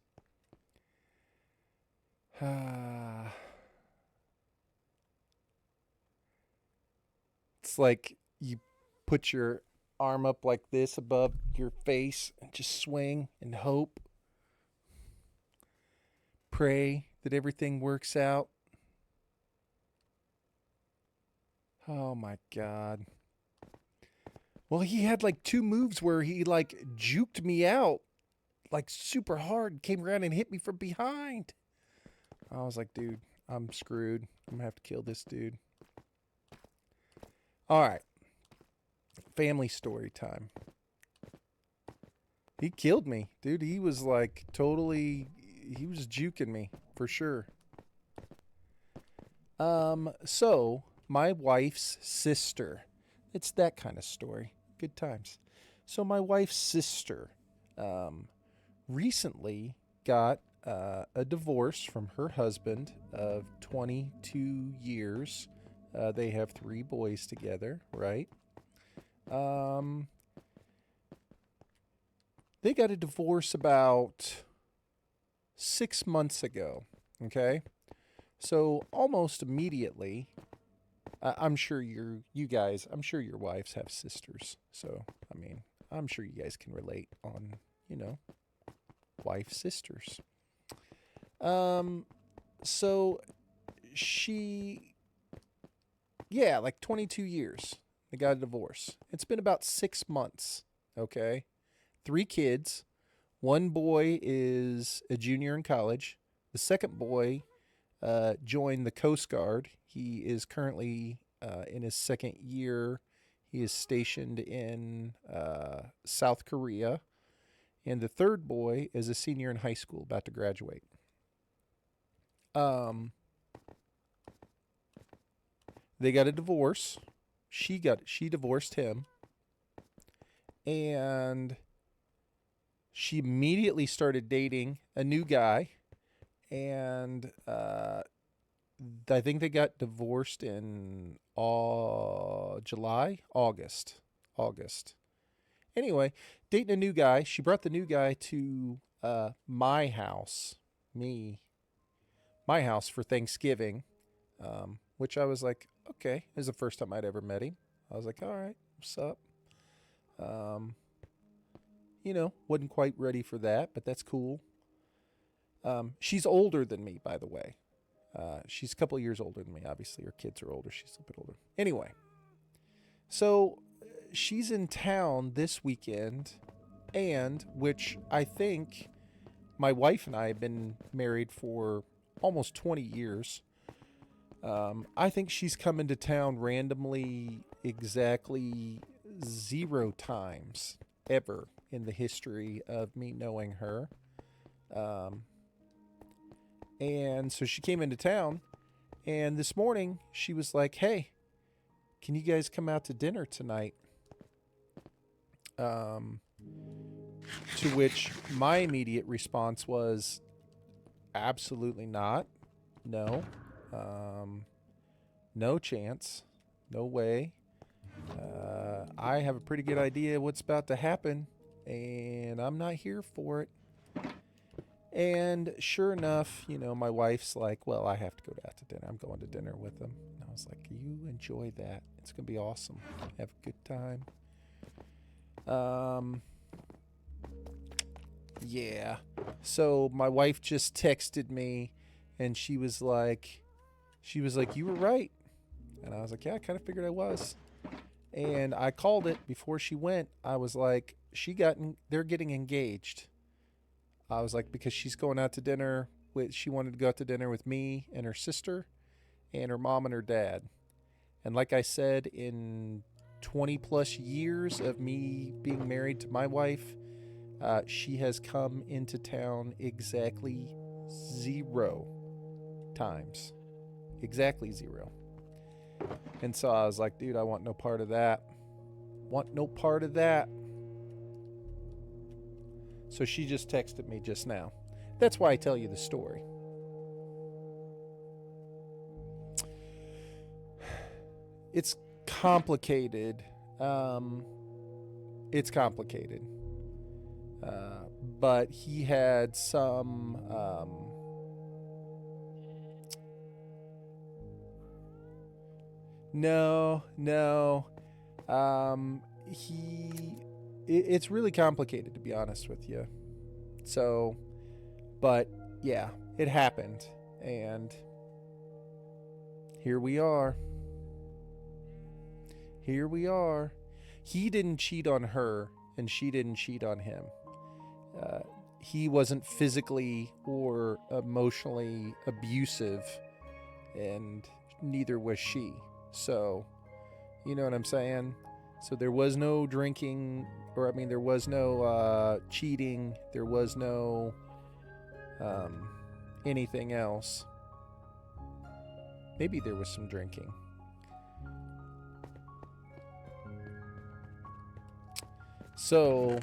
It's like you put your arm up like this above your face and just swing and hope. Pray that everything works out. Oh my God. Well, he had like 2 moves where he like juked me out like super hard, came around and hit me from behind. I was like, dude, I'm screwed. I'm gonna have to kill this dude. All right. family story time. He killed me, dude. He was like totally, he was juking me for sure. So my wife's sister, it's that kind of story. Good times. So my wife's sister, um, recently got a divorce from her husband of 22 years. They have 3 boys together, right? Um, they got a divorce about 6 months ago. Okay, so almost immediately, I'm sure you guys, I'm sure your wives have sisters. So I mean, I'm sure you guys can relate on, you know, wife sisters. Um, so she, yeah, like 22 years. They got a divorce. It's been about 6 months. Okay, 3 kids. One boy is a junior in college. The second boy joined the Coast Guard. He is currently in his second year. He is stationed in South Korea. And the third boy is a senior in high school, about to graduate. Um, they got a divorce. She divorced him, and she immediately started dating a new guy, and I think they got divorced in August. Anyway, dating a new guy. She brought the new guy to my house, me, my house for Thanksgiving, which I was like, okay, this is the first time I'd ever met him. I was like, all right, what's up? Um, wasn't quite ready for that, but that's cool. She's older than me, by the way. She's a couple of years older than me. Obviously, her kids are older. She's a bit older. Anyway, so she's in town this weekend, and which I think my wife and I have been married for almost 20 years. I think she's come into town randomly exactly 0 times ever in the history of me knowing her. Um, and so she came into town, and this morning she was like, "Hey, can you guys come out to dinner tonight?" Um, to which my immediate response was, "Absolutely not. No. Um, no chance. No way. I have a pretty good idea what's about to happen, and I'm not here for it." And sure enough, my wife's like, "Well, I have to go out to dinner. I'm going to dinner with them." And I was like, "You enjoy that. It's going to be awesome. Have a good time." Yeah. So my wife just texted me, and she was like, "You were right." And I was like, "Yeah, I kind of figured I was." And I called it before she went. I was like, they're getting engaged. I was like, because she's going out to dinner she wanted to go out to dinner with me and her sister and her mom and her dad. And like I said, in 20 plus years of me being married to my wife, she has come into town exactly 0 times. Exactly 0. And so I was like, dude, I want no part of that. Want no part of that. So she just texted me just now. That's why I tell you the story. It's complicated. It's complicated. But he had some. No. It's really complicated, to be honest with you. So, but yeah, it happened. And here we are. Here we are. He didn't cheat on her, and she didn't cheat on him. He wasn't physically or emotionally abusive, and neither was she. So, you know what I'm saying? So there was no drinking, or I mean, there was no cheating. There was no anything else. Maybe there was some drinking. So,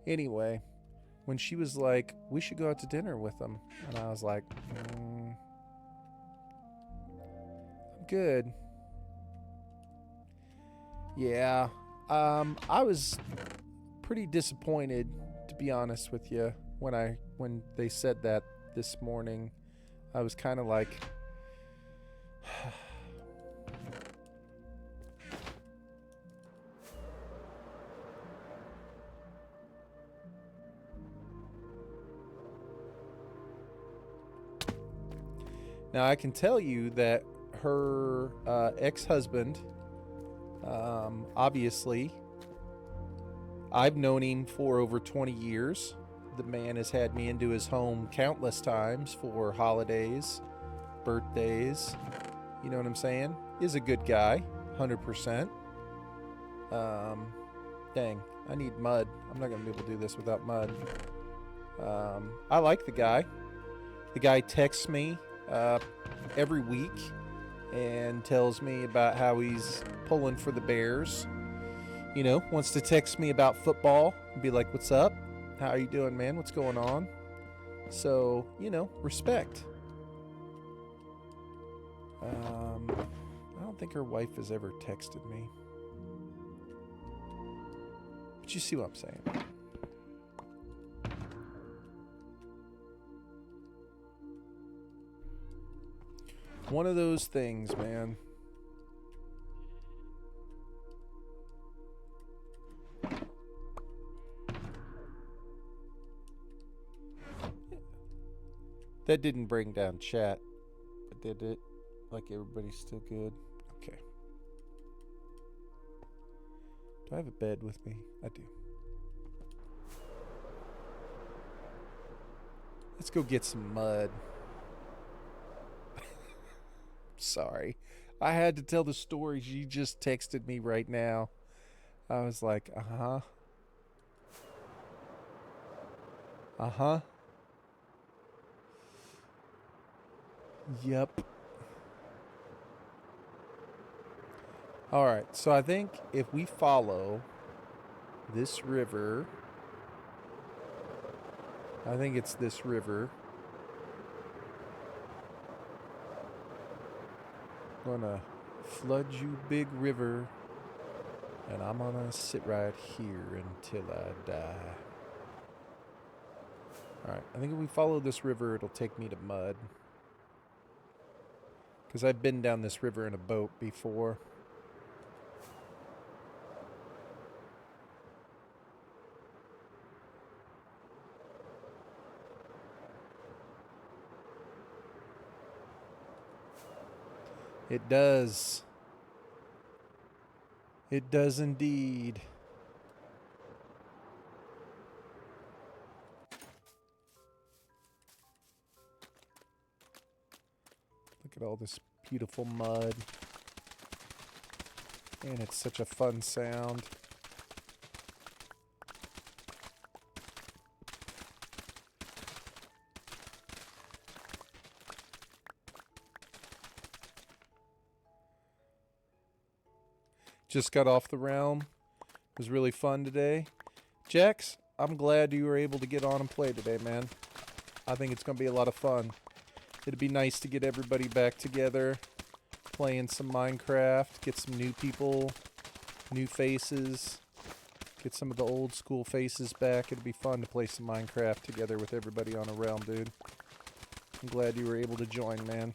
anyway, when she was like, we should go out to dinner with them, and I was like, I'm good. Yeah, I was pretty disappointed, to be honest with you, when they said that this morning. I was kind of like, now I can tell you that her ex-husband, obviously, I've known him for over 20 years. The man has had me into his home countless times for holidays, birthdays. You know what I'm saying? Is a good guy, 100%. Dang, I need mud. I'm not gonna be able to do this without mud. I like the guy. The guy texts me every week and tells me about how he's pulling for the Bears. You know, wants to text me about football and be like, "What's up? How are you doing, man? What's going on?" So, you know, respect. I don't think her wife has ever texted me. But you see what I'm saying. One of those things, man. That didn't bring down chat, but did it? Like everybody's still good? Okay. Do I have a bed with me? I do. Let's go get some mud. Sorry. I had to tell the story. She just texted me right now. I was like, uh-huh. Uh-huh. Yep. All right. So I think if we follow this river, I think it's this river. Gonna flood you, big river, and I'm gonna sit right here until I die. Alright, I think if we follow this river, it'll take me to mud. Because I've been down this river in a boat before. It does. It does indeed. Look at all this beautiful mud. And it's such a fun sound. Just got off the realm. It was really fun today. Jax, I'm glad you were able to get on and play today, man. I think it's going to be a lot of fun. It'd be nice to get everybody back together, playing some Minecraft, get some new people, new faces, get some of the old school faces back. It'd be fun to play some Minecraft together with everybody on a realm, dude. I'm glad you were able to join, man.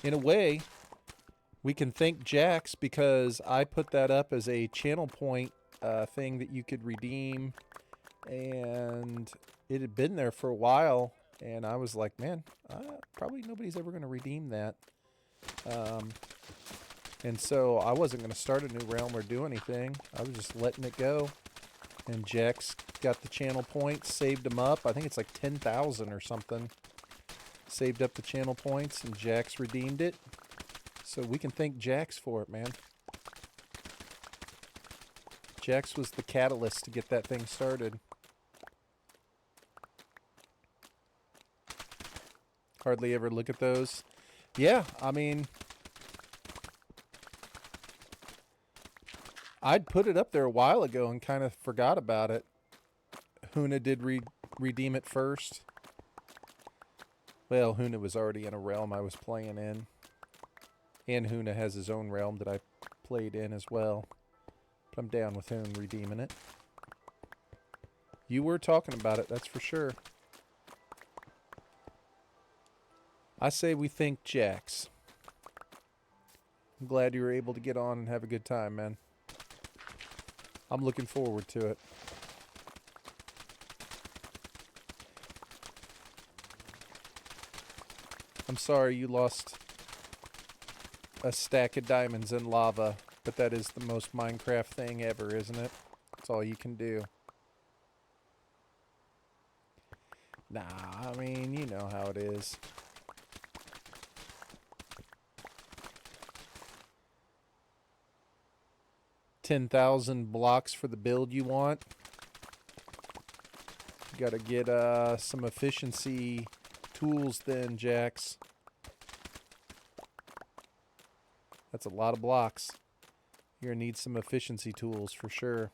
In a way, we can thank Jax because I put that up as a channel point thing that you could redeem, and it had been there for a while, and I was like, man, probably nobody's ever going to redeem that. And so I wasn't going to start a new realm or do anything. I was just letting it go. And Jax got the channel points, saved them up. I think it's like 10,000 or something. Saved up the channel points, and Jax redeemed it. So we can thank Jax for it, man. Jax was the catalyst to get that thing started. Hardly ever look at those. Yeah, I mean, I'd put it up there a while ago and kind of forgot about it. Huna did redeem it first. Well, Huna was already in a realm I was playing in. And Huna has his own realm that I played in as well. But I'm down with him redeeming it. You were talking about it, that's for sure. I say we thank Jax. I'm glad you were able to get on and have a good time, man. I'm looking forward to it. I'm sorry you lost a stack of diamonds in lava, but that is the most Minecraft thing ever, isn't it? That's all you can do. Nah, I mean, you know how it is. $10,000 blocks for the build you want. You gotta get some efficiency tools then, Jax. That's a lot of blocks. You're gonna need some efficiency tools for sure.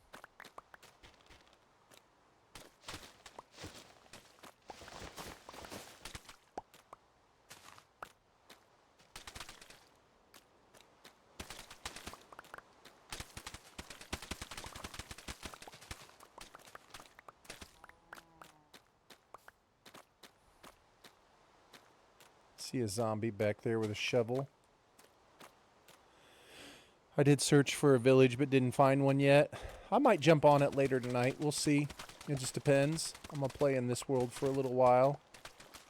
See a zombie back there with a shovel. I did search for a village but didn't find one yet. I might jump on it later tonight. We'll see. It just depends. I'm going to play in this world for a little while.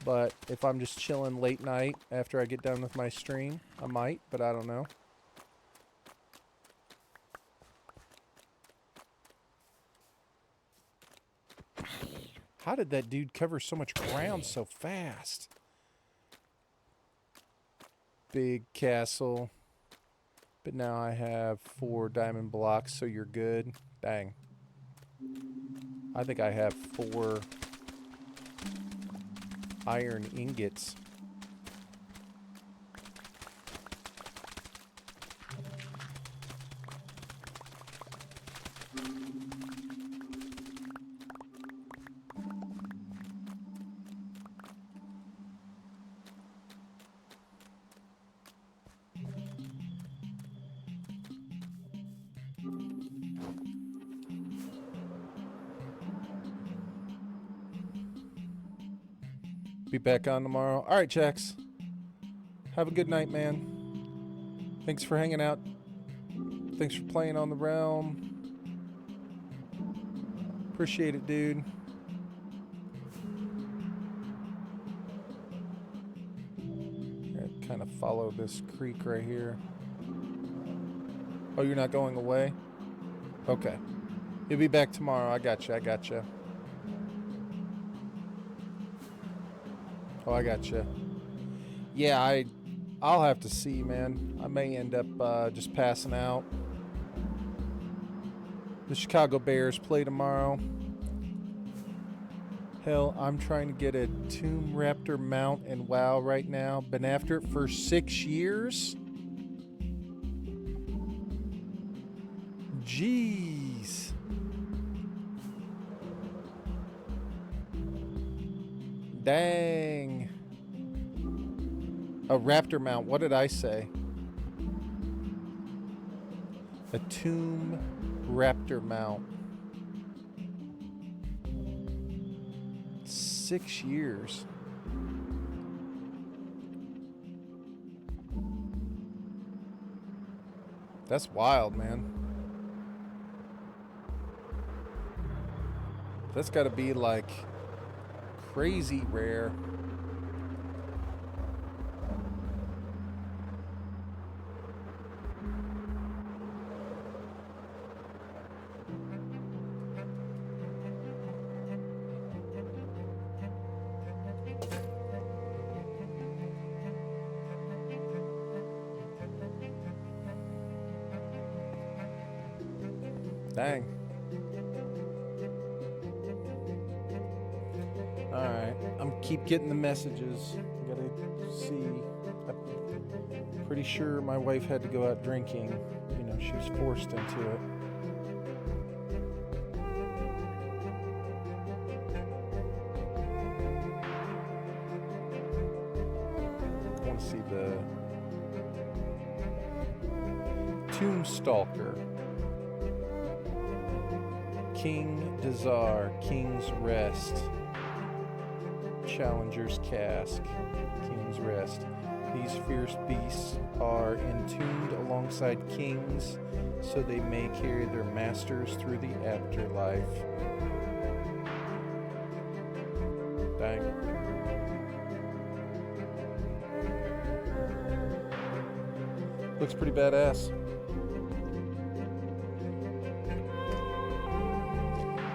But if I'm just chilling late night after I get done with my stream, I might, but I don't know. How did that dude cover so much ground so fast? Big castle. But now I have 4 diamond blocks, so you're good. Dang. I think I have 4 iron ingots. Be back on tomorrow. All right, Jax. Have a good night, man. Thanks for hanging out. Thanks for playing on the realm. Appreciate it, dude. Kind of follow this creek right here. Oh, you're not going away? Okay. You'll be back tomorrow. I gotcha. I gotcha. Oh, I gotcha. Yeah, I'll have to see, man. I may end up just passing out. The Chicago Bears play tomorrow. Hell, I'm trying to get a Tomb Raptor mount in WoW right now. Been after it for 6 years. Jeez. Dang. A Raptor mount. What did I say? A Tomb Raptor mount. 6 years. That's wild, man. That's got to be like crazy rare. Dang. Alright, I'm keep getting the messages. Gotta see. I'm pretty sure my wife had to go out drinking. You know, she was forced into it. I want to see the Tombstalker. King Desar, King's Rest. Challenger's Cask, King's Rest. These fierce beasts are entombed alongside kings, so they may carry their masters through the afterlife. Dang. Looks pretty badass.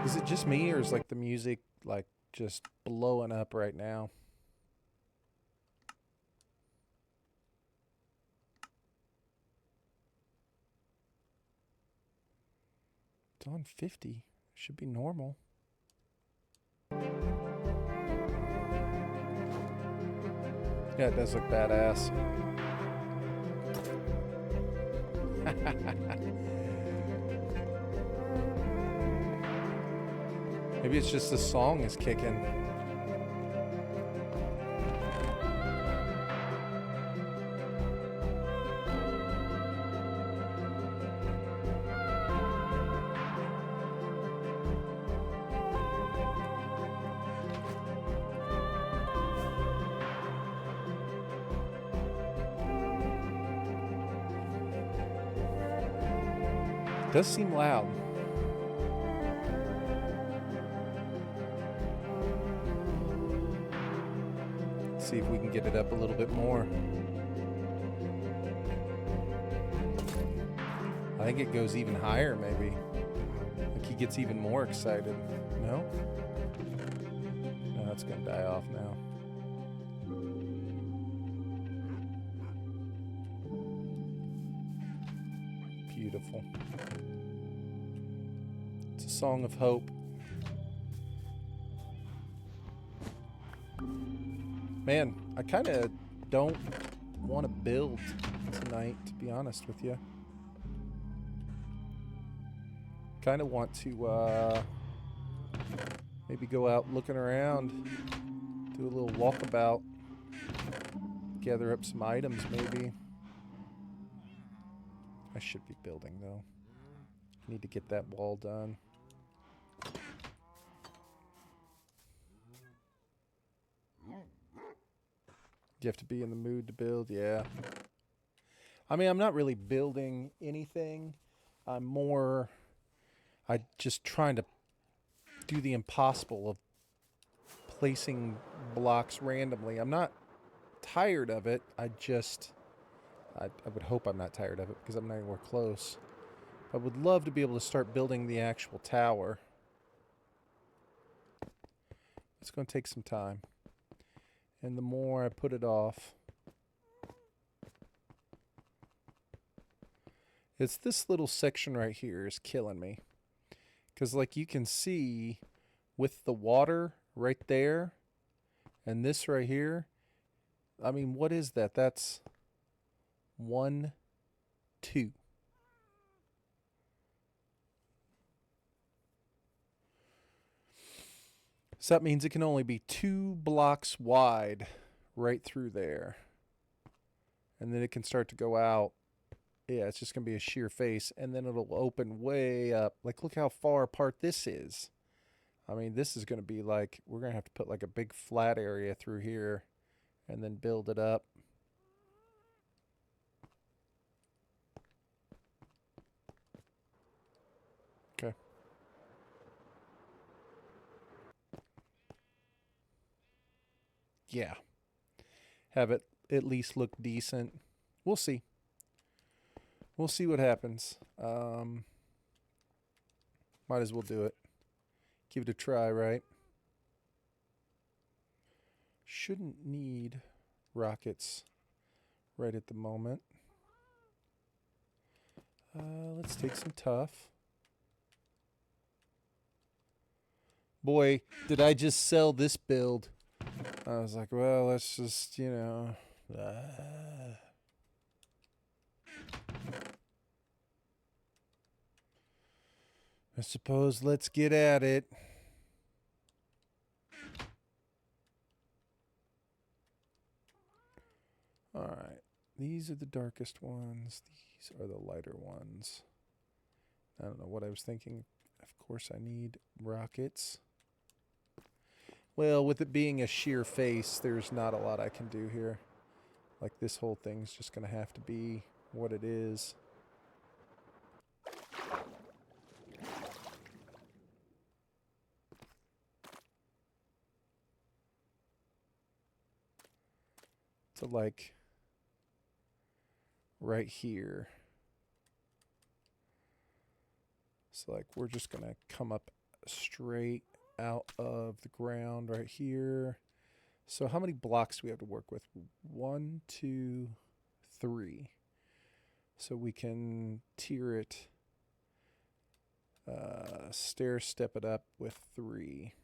Is it just me, or is like the music like just blowing up right now? It's on 50. Should be normal. Yeah, it does look badass. Maybe it's just the song is kicking. It does seem loud. See if we can get it up a little bit more. I think it goes even higher, maybe. Like he gets even more excited. No? No, it's gonna die off now. Beautiful. It's a song of hope. Man, I kind of don't want to build tonight, to be honest with you. Kind of want to maybe go out looking around, do a little walkabout, gather up some items maybe. I should be building though. I need to get that wall done. You have to be in the mood to build, yeah. I mean, I'm not really building anything. I'm just trying to do the impossible of placing blocks randomly. I'm not tired of it. I would hope I'm not tired of it because I'm not anywhere close. I would love to be able to start building the actual tower. It's going to take some time. And the more I put it off, it's this little section right here is killing me. Because like you can see with the water right there and this right here, I mean, what is that? That's 1, 2. So that means it can only be 2 blocks wide right through there. And then it can start to go out. Yeah, it's just going to be a sheer face. And then it'll open way up. Like, look how far apart this is. I mean, this is going to be like, we're going to have to put like a big flat area through here and then build it up. Okay. Yeah. Have it at least look decent. We'll see. We'll see what happens. Might as well do it. Give it a try, right? Shouldn't need rockets right at the moment. Let's take some tough. Boy, did I just sell this build. I was like, well, let's just, I suppose let's get at it. All right. These are the darkest ones. These are the lighter ones. I don't know what I was thinking. Of course, I need rockets. Well, with it being a sheer face, there's not a lot I can do here. Like, this whole thing's just going to have to be what it is. So, like, right here. So, like, we're just going to come up straight out of the ground right here. So how many blocks do we have to work with? 1, 2, 3. So we can tier it, stair step it up with 3.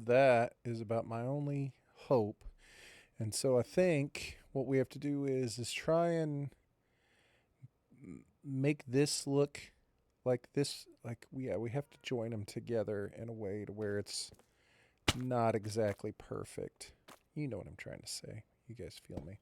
That is about my only hope. And so I think what we have to do is try and make this look like this. Like, we have to join them together in a way to where it's not exactly perfect. You know what I'm trying to say. You guys feel me?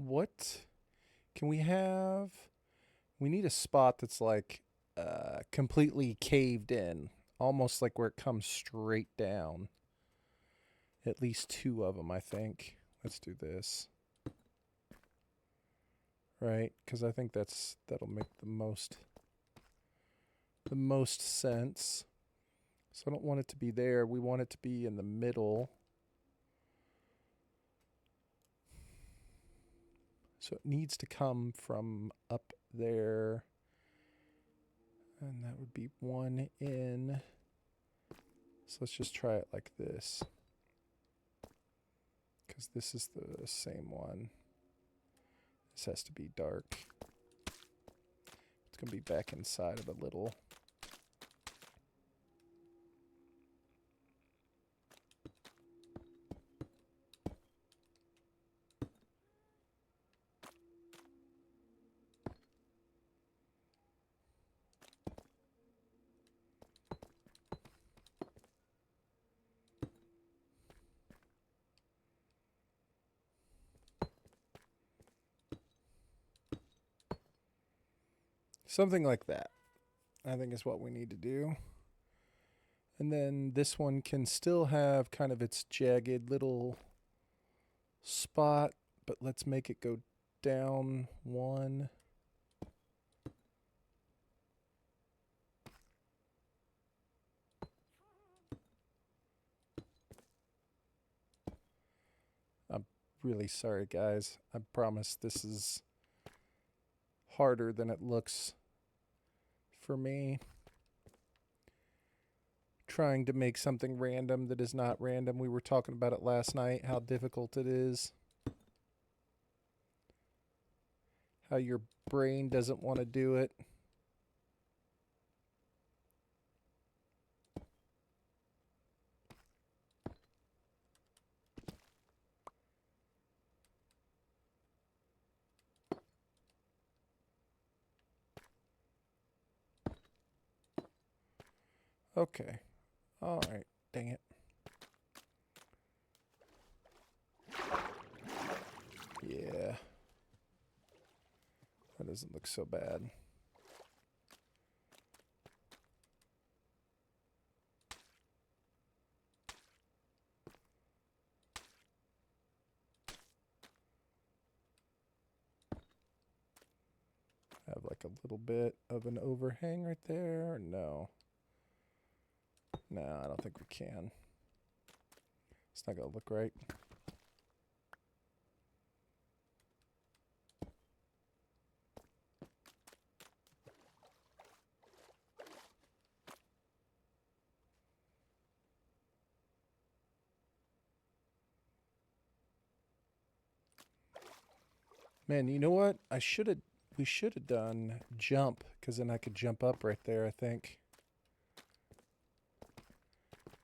What can we have? We need a spot that's like completely caved in, almost like where it comes straight down. At least 2 of them, I think. Let's do this. Right? Because I think that'll make the most sense. So I don't want it to be there. We want it to be in the middle. So it needs to come from up there. And that would be 1 in. So let's just try it like this. Because this is the same one. This has to be dark. It's going to be back inside of a little. Something like that, I think, is what we need to do. And then this one can still have kind of its jagged little spot, but let's make it go down 1. I'm really sorry, guys. I promise this is harder than it looks for me. Trying to make something random that is not random. We were talking about it last night, how difficult it is. How your brain doesn't want to do it. Okay. All right. Dang it. Yeah. That doesn't look so bad. Have like a little bit of an overhang right there. No. No, I don't think we can. It's not going to look right. Man, you know what? We should have done jump, because then I could jump up right there, I think.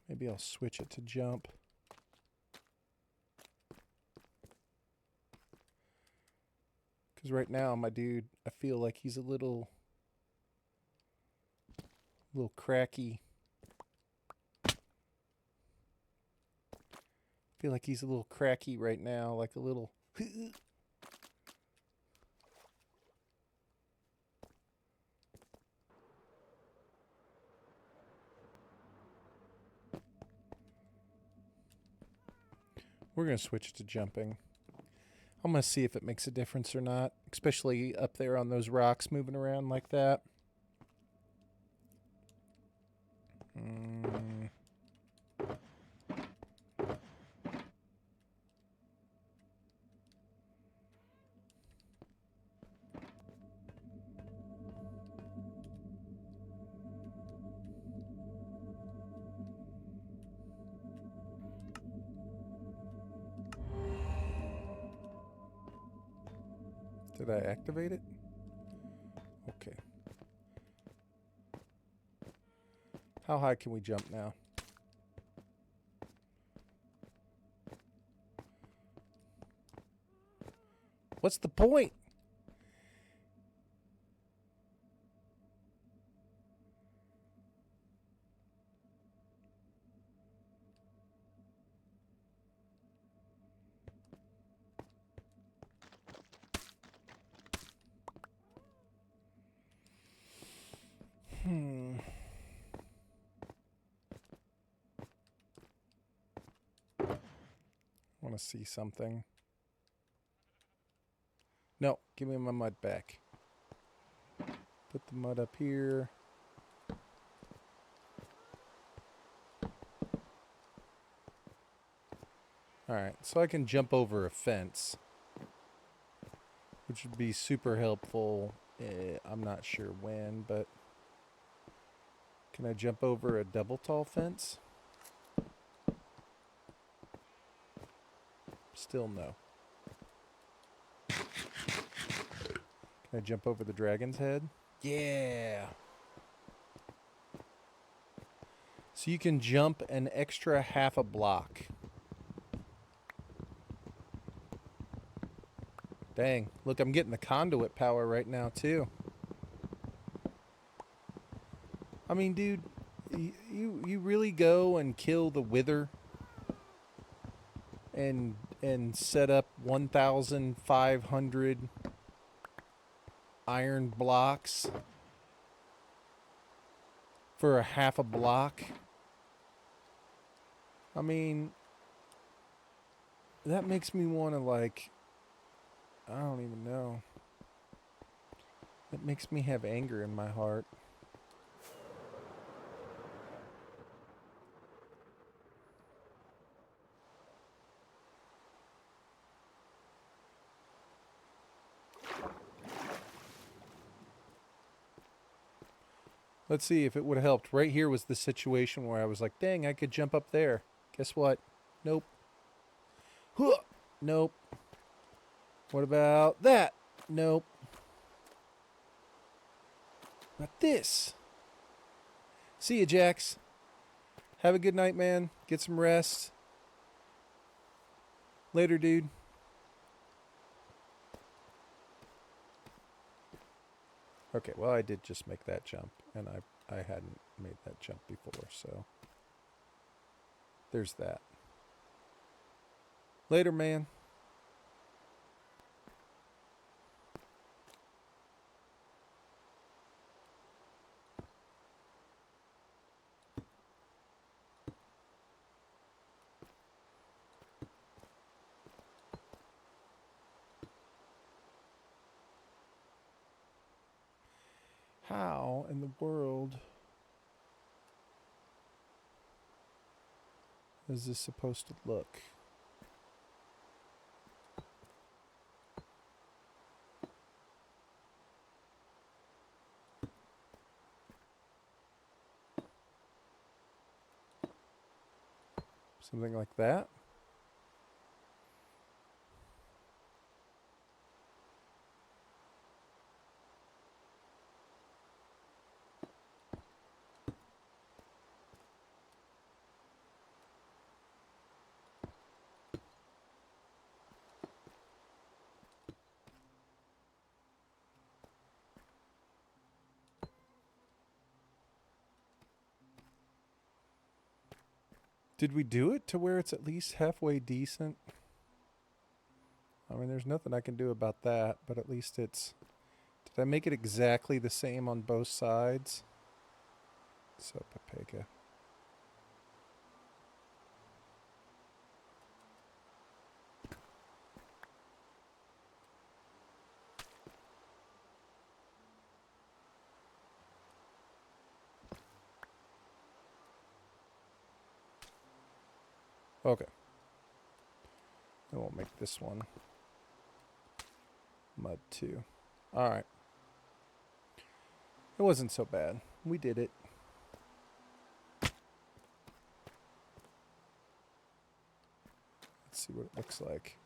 Maybe I'll switch it to jump. Because right now, my dude, I feel like he's a little cracky. I feel like he's a little cracky right now, like a little... We're going to switch to jumping. I'm going to see if it makes a difference or not, especially up there on those rocks moving around like that. Did I activate it? Okay. How high can we jump now? What's the point? I want to see something. No, give me my mud back. Put the mud up here. Alright, so I can jump over a fence, which would be super helpful. I'm not sure when, but can I jump over a double tall fence? Still no. Can I jump over the dragon's head? Yeah. So you can jump an extra half a block. Dang. Look, I'm getting the conduit power right now, too. I mean, dude, you really go and kill the wither and set up 1,500 iron blocks for a half a block? I mean, that makes me want to, like, I don't even know. It makes me have anger in my heart. Let's see if it would have helped. Right here was the situation where I was like, dang, I could jump up there. Guess what? Nope. Huh. Nope. What about that? Nope. But this. See you, Jax. Have a good night, man. Get some rest. Later, dude. Okay, well, I did just make that jump, and I hadn't made that jump before, so there's that. Later, man. How in the world is this supposed to look? Something like that? Did we do it to where it's at least halfway decent? I mean, there's nothing I can do about that, but at least it's... Did I make it exactly the same on both sides? So, Papega. Okay. Then we'll make this one mud too. Alright. It wasn't so bad. We did it. Let's see what it looks like.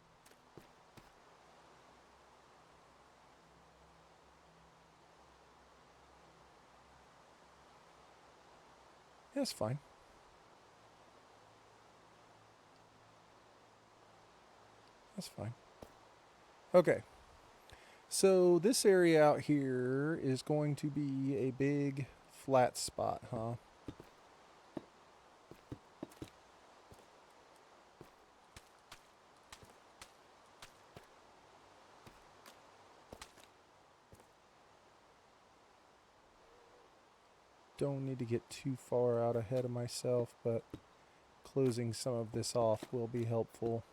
Yeah, it's fine. That's fine. Okay. So this area out here is going to be a big flat spot, huh? Don't need to get too far out ahead of myself, but closing some of this off will be helpful.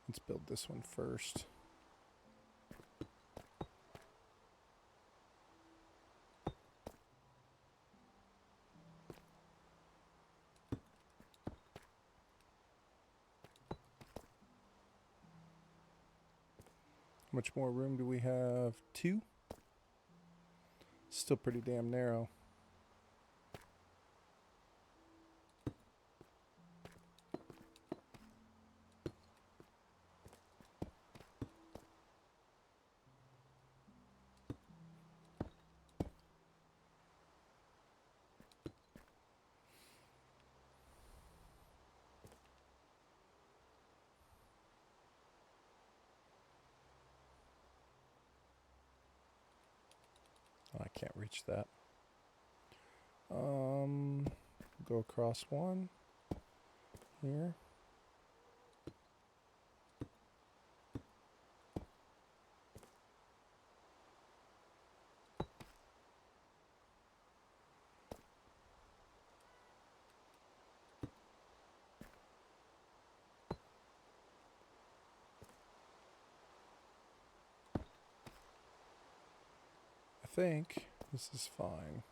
Let's build this one first. How much more room do we have? 2? Still pretty damn narrow. Oh, I can't reach that. Go across one here. I think this is fine.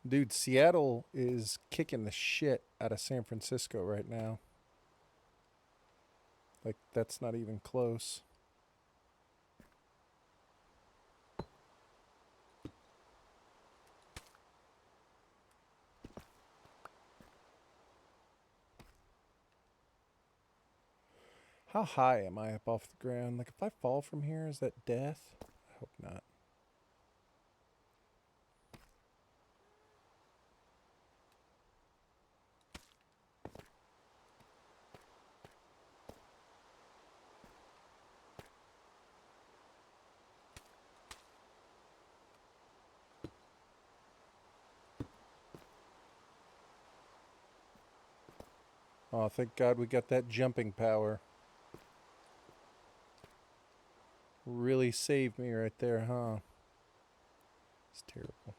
Dude, Seattle is kicking the shit out of San Francisco right now. Like, that's not even close. How high am I up off the ground? Like, if I fall from here, is that death? I hope not. Oh, thank God we got that jumping power. Really saved me right there, huh? It's terrible.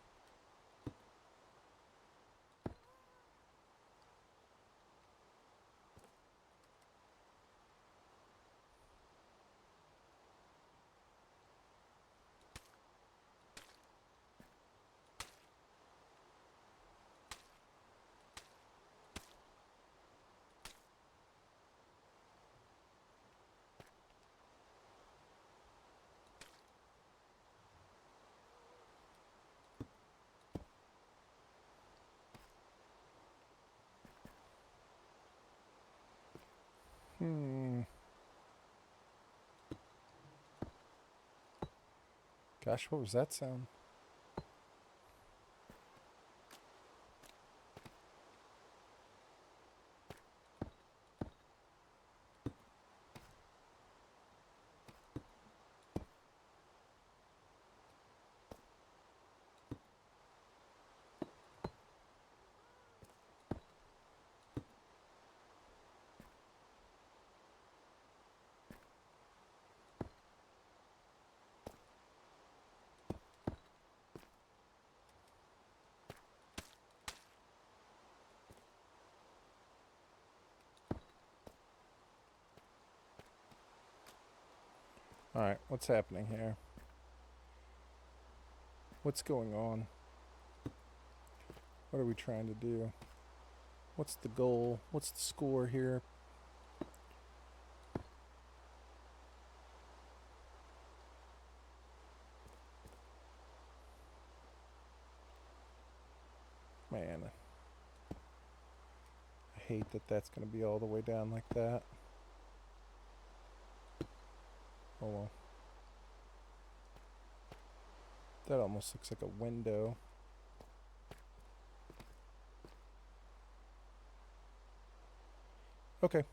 Gosh, what was that sound? Alright, what's happening here? What's going on? What are we trying to do? What's the goal? What's the score here? Man, I hate that that's going to be all the way down like that. Oh well. That almost looks like a window. Okay.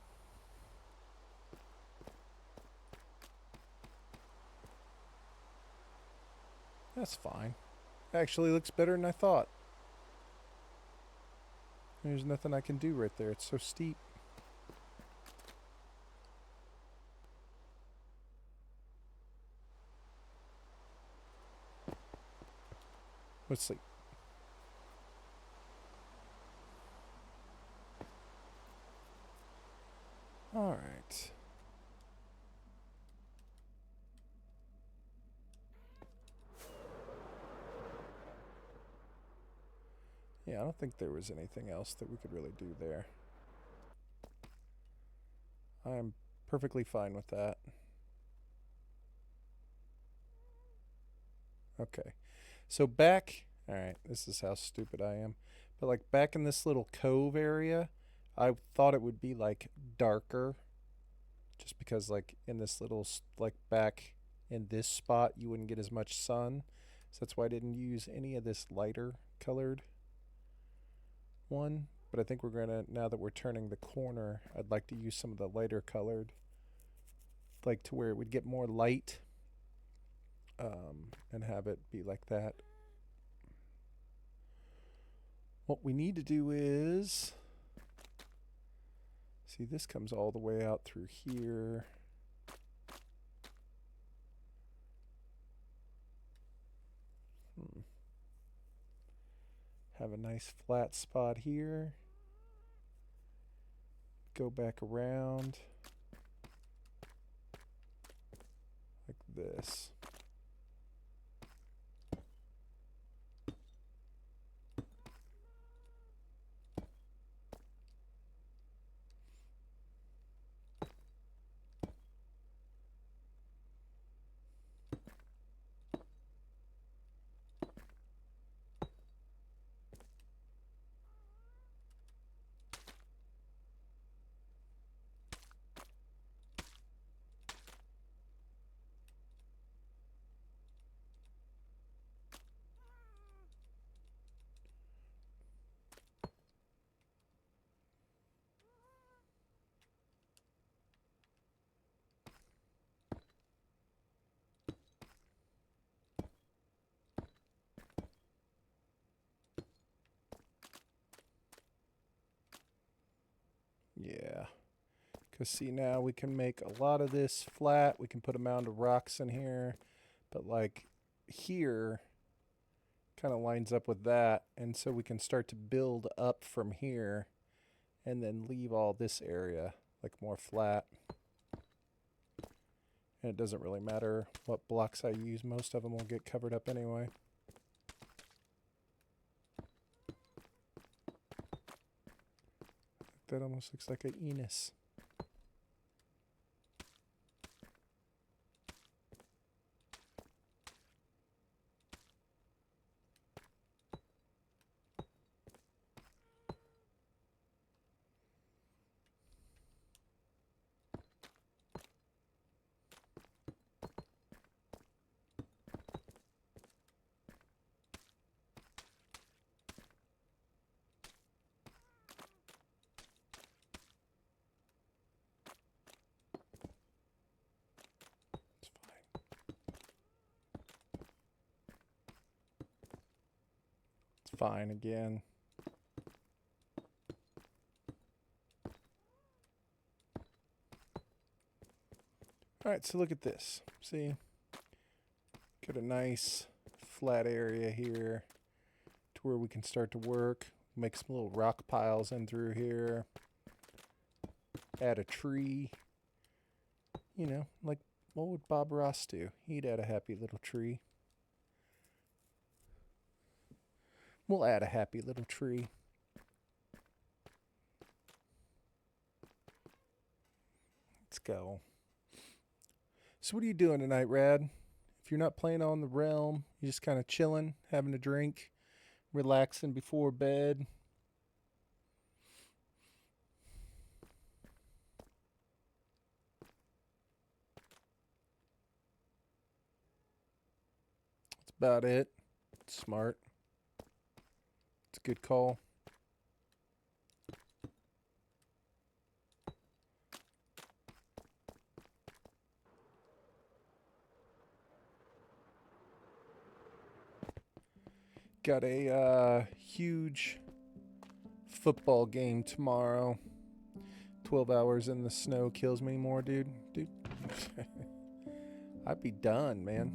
That's fine. Actually looks better than I thought. There's nothing I can do right there. It's so steep. Let's see. Alright. Yeah, I don't think there was anything else that we could really do there. I'm perfectly fine with that. Okay. So back, alright, this is how stupid I am. But like back in this little cove area, I thought it would be like darker. Just because like in this little, like back in this spot, you wouldn't get as much sun. So that's why I didn't use any of this lighter colored one. But I think we're gonna, now that we're turning the corner, I'd like to use some of the lighter colored. Like to where it would get more light. And have it be like that. What we need to do is, see, this comes all the way out through here. Have a nice flat spot here. Go back around like this. Yeah. Because see, now we can make a lot of this flat. We can put a mound of rocks in here. But like here kind of lines up with that. And so we can start to build up from here and then leave all this area like more flat. And it doesn't really matter what blocks I use. Most of them will get covered up anyway. That almost looks like an Enos. It's fine. It's fine again. All right, so look at this. See? Got a nice flat area here to where we can start to work. Make some little rock piles in through here. Add a tree. You know, like what would Bob Ross do? He'd add a happy little tree. We'll add a happy little tree. Let's go. So what are you doing tonight, Rad? If you're not playing on the Realm, you're just kind of chilling, having a drink, relaxing before bed. That's about it. It's smart. It's a good call. Got a huge football game tomorrow. 12 hours in the snow kills me more, dude. I'd be done, man.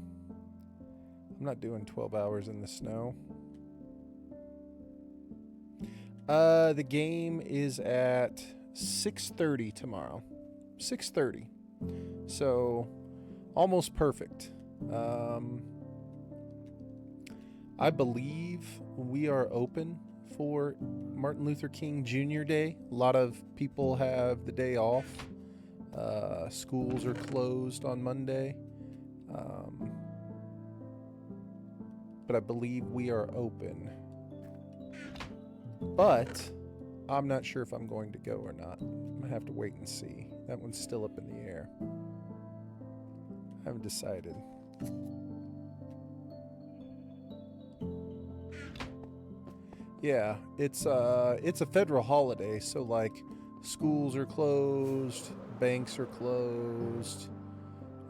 I'm not doing 12 hours in the snow. The game is at 6:30 tomorrow. 6:30. So almost perfect. I believe we are open for Martin Luther King Jr. Day. A lot of people have the day off. Schools are closed on Monday. But I believe we are open. But I'm not sure if I'm going to go or not. I'm going to have to wait and see. That one's still up in the air. I haven't decided. Yeah, it's a federal holiday, so like schools are closed, banks are closed,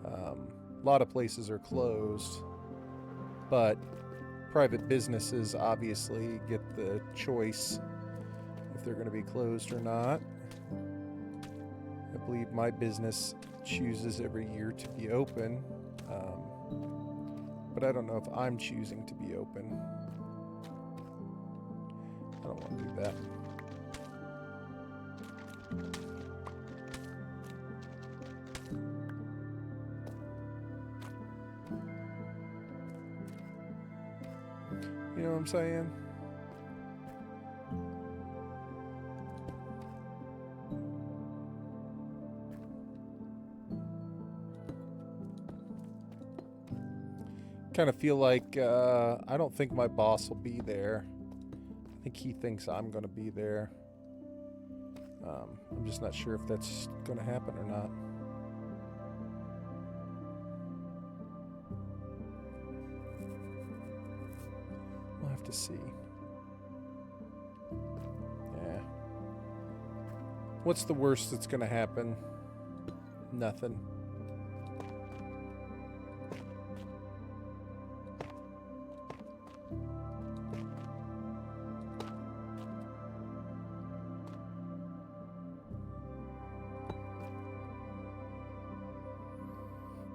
a lot of places are closed, but private businesses obviously get the choice if they're going to be closed or not. I believe my business chooses every year to be open, but I don't know if I'm choosing to be open. I don't want to do that. You know what I'm saying? Kind of feel like I don't think my boss will be there. I think he thinks I'm going to be there. I'm just not sure if that's going to happen or not. We'll have to see. Yeah. What's the worst that's going to happen? Nothing.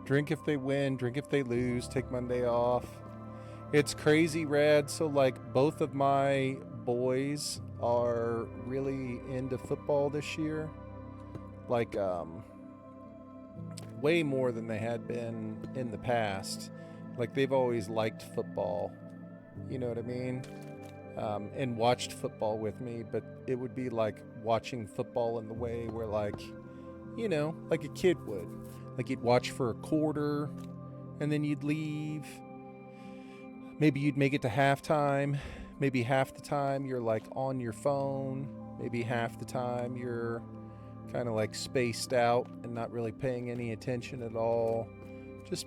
Drink if they win, drink if they lose, take Monday off. It's crazy, Rad. So, like, both of my boys are really into football this year. Like, way more than they had been in the past. Like, they've always liked football. You know what I mean? And watched football with me, but it would be like watching football in the way where, like, you know, like a kid would. Like, you'd watch for a quarter and then you'd leave. Maybe you'd make it to halftime. Maybe half the time you're like on your phone. Maybe half the time you're kind of like spaced out and not really paying any attention at all. Just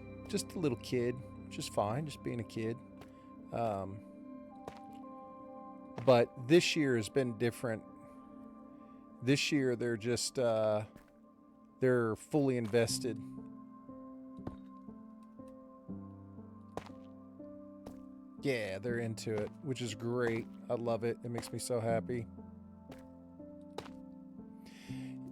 a little kid, which is fine, just being a kid. But this year has been different. This year they're just they're fully invested. Yeah, they're into it, which is great. I love it. It makes me so happy.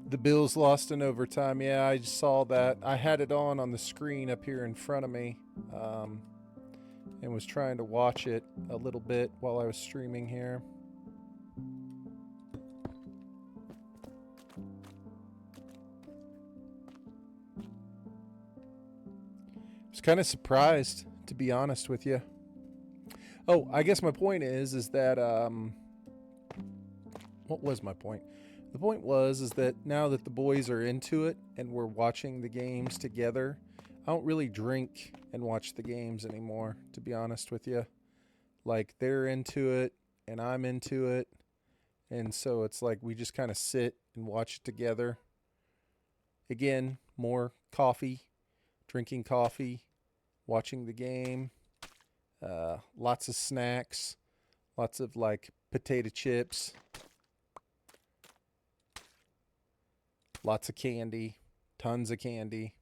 The Bills lost in overtime. Yeah, I just saw that. I had it on the screen up here in front of me, and was trying to watch it a little bit while I was streaming here. I was kind of surprised, to be honest with you. Oh, I guess my point is that what was my point? The point is that now that the boys are into it and we're watching the games together, I don't really drink and watch the games anymore, to be honest with you. Like, they're into it and I'm into it, and so it's like we just kind of sit and watch it together. Again, more coffee, drinking coffee, watching the game, lots of snacks, lots of like potato chips, lots of candy, tons of candy.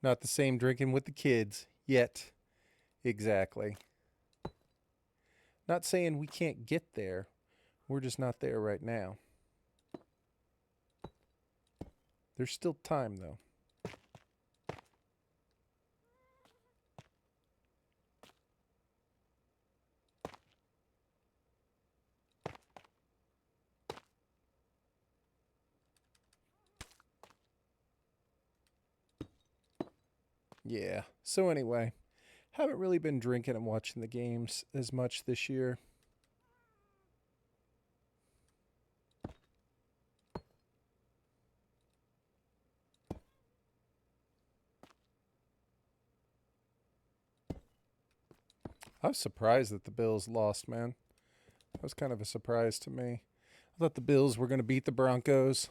Not the same drinking with the kids yet. Exactly. Not saying we can't get there. We're just not there right now. There's still time, though. Yeah. So anyway, haven't really been drinking and watching the games as much this year. I was surprised that the Bills lost, man. That was kind of a surprise to me. I thought the Bills were going to beat the Broncos.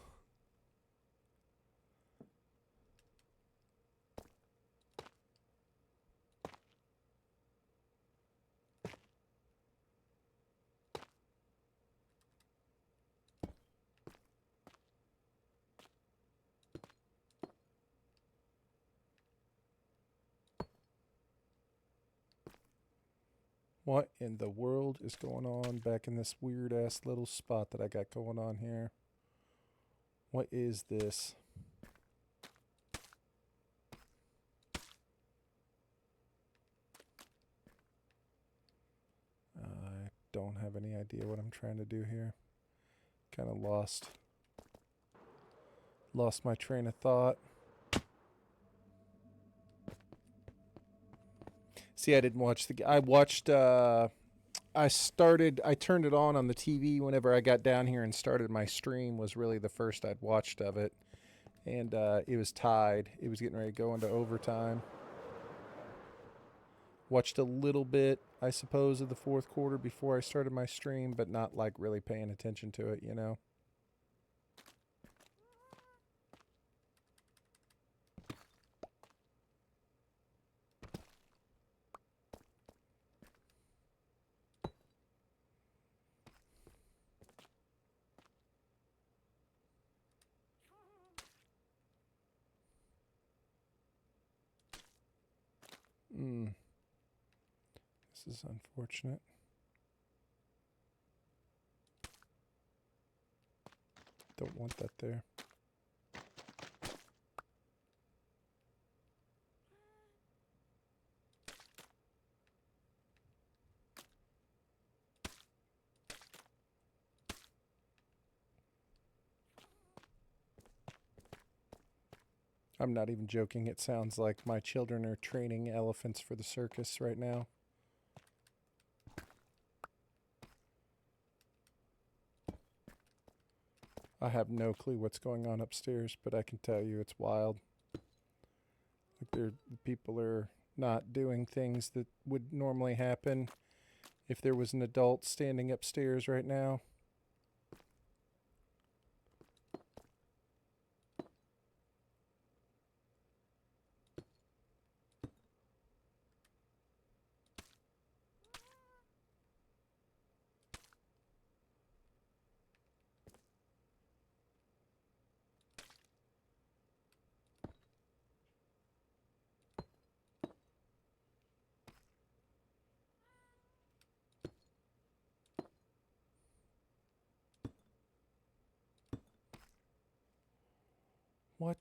What in the world is going on back in this weird ass little spot that I got going on here? What is this? I don't have any idea what I'm trying to do here. Kind of lost my train of thought. See, I didn't watch I watched I turned it on the TV whenever I got down here and started my stream. Was really the first I'd watched of it, and it was tied. It was getting ready to go into overtime. Watched a little bit, I suppose, of the fourth quarter before I started my stream, but not like really paying attention to it, you know. This is unfortunate. Don't want that there. I'm not even joking. It sounds like my children are training elephants for the circus right now. I have no clue what's going on upstairs, but I can tell you it's wild. Like the people are not doing things that would normally happen if there was an adult standing upstairs right now. What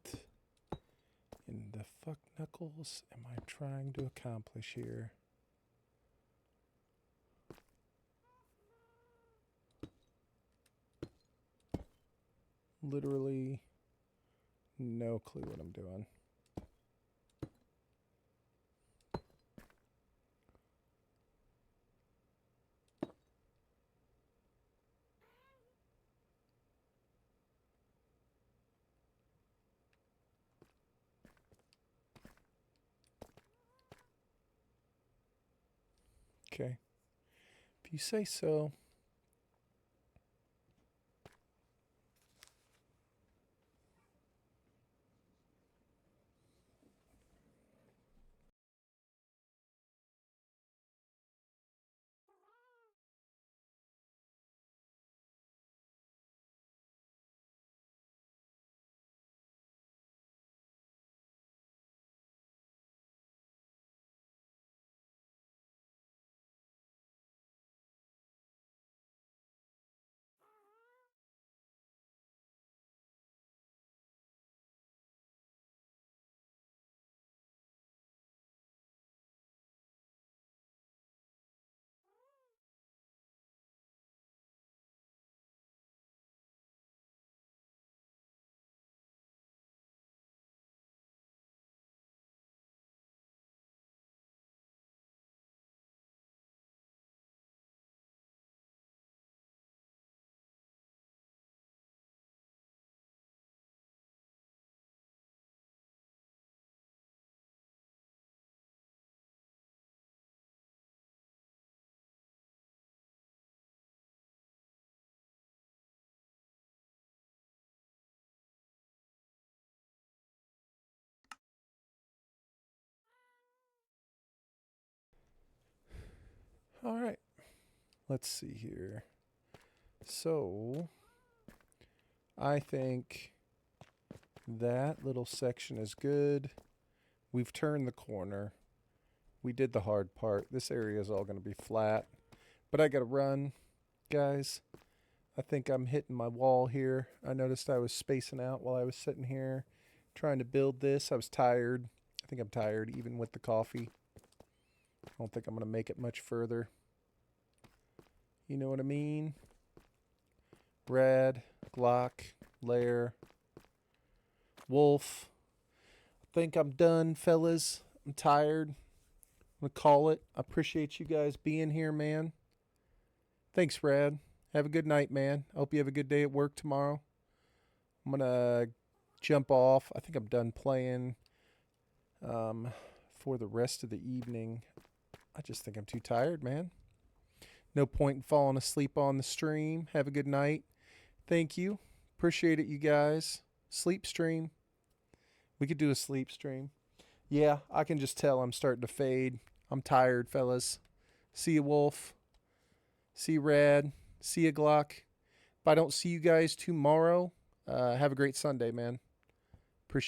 in the fuck knuckles am I trying to accomplish here? Literally no clue what I'm doing. Okay. If you say so. All right. Let's see here. So, I think that little section is good. We've turned the corner. We did the hard part. This area is all going to be flat. But I got to run, guys. I think I'm hitting my wall here. I noticed I was spacing out while I was sitting here trying to build this. I was tired. I think I'm tired even with the coffee. I don't think I'm going to make it much further. You know what I mean? Rad, Glock, Lair, Wolf. I think I'm done, fellas. I'm tired. I'm going to call it. I appreciate you guys being here, man. Thanks, Rad. Have a good night, man. I hope you have a good day at work tomorrow. I'm going to jump off. I think I'm done playing for the rest of the evening. I just think I'm too tired, man. No point in falling asleep on the stream. Have a good night. Thank you. Appreciate it, you guys. Sleep stream. We could do a sleep stream. Yeah, I can just tell I'm starting to fade. I'm tired, fellas. See you, Wolf. See you, Rad. See you, Glock. If I don't see you guys tomorrow, have a great Sunday, man.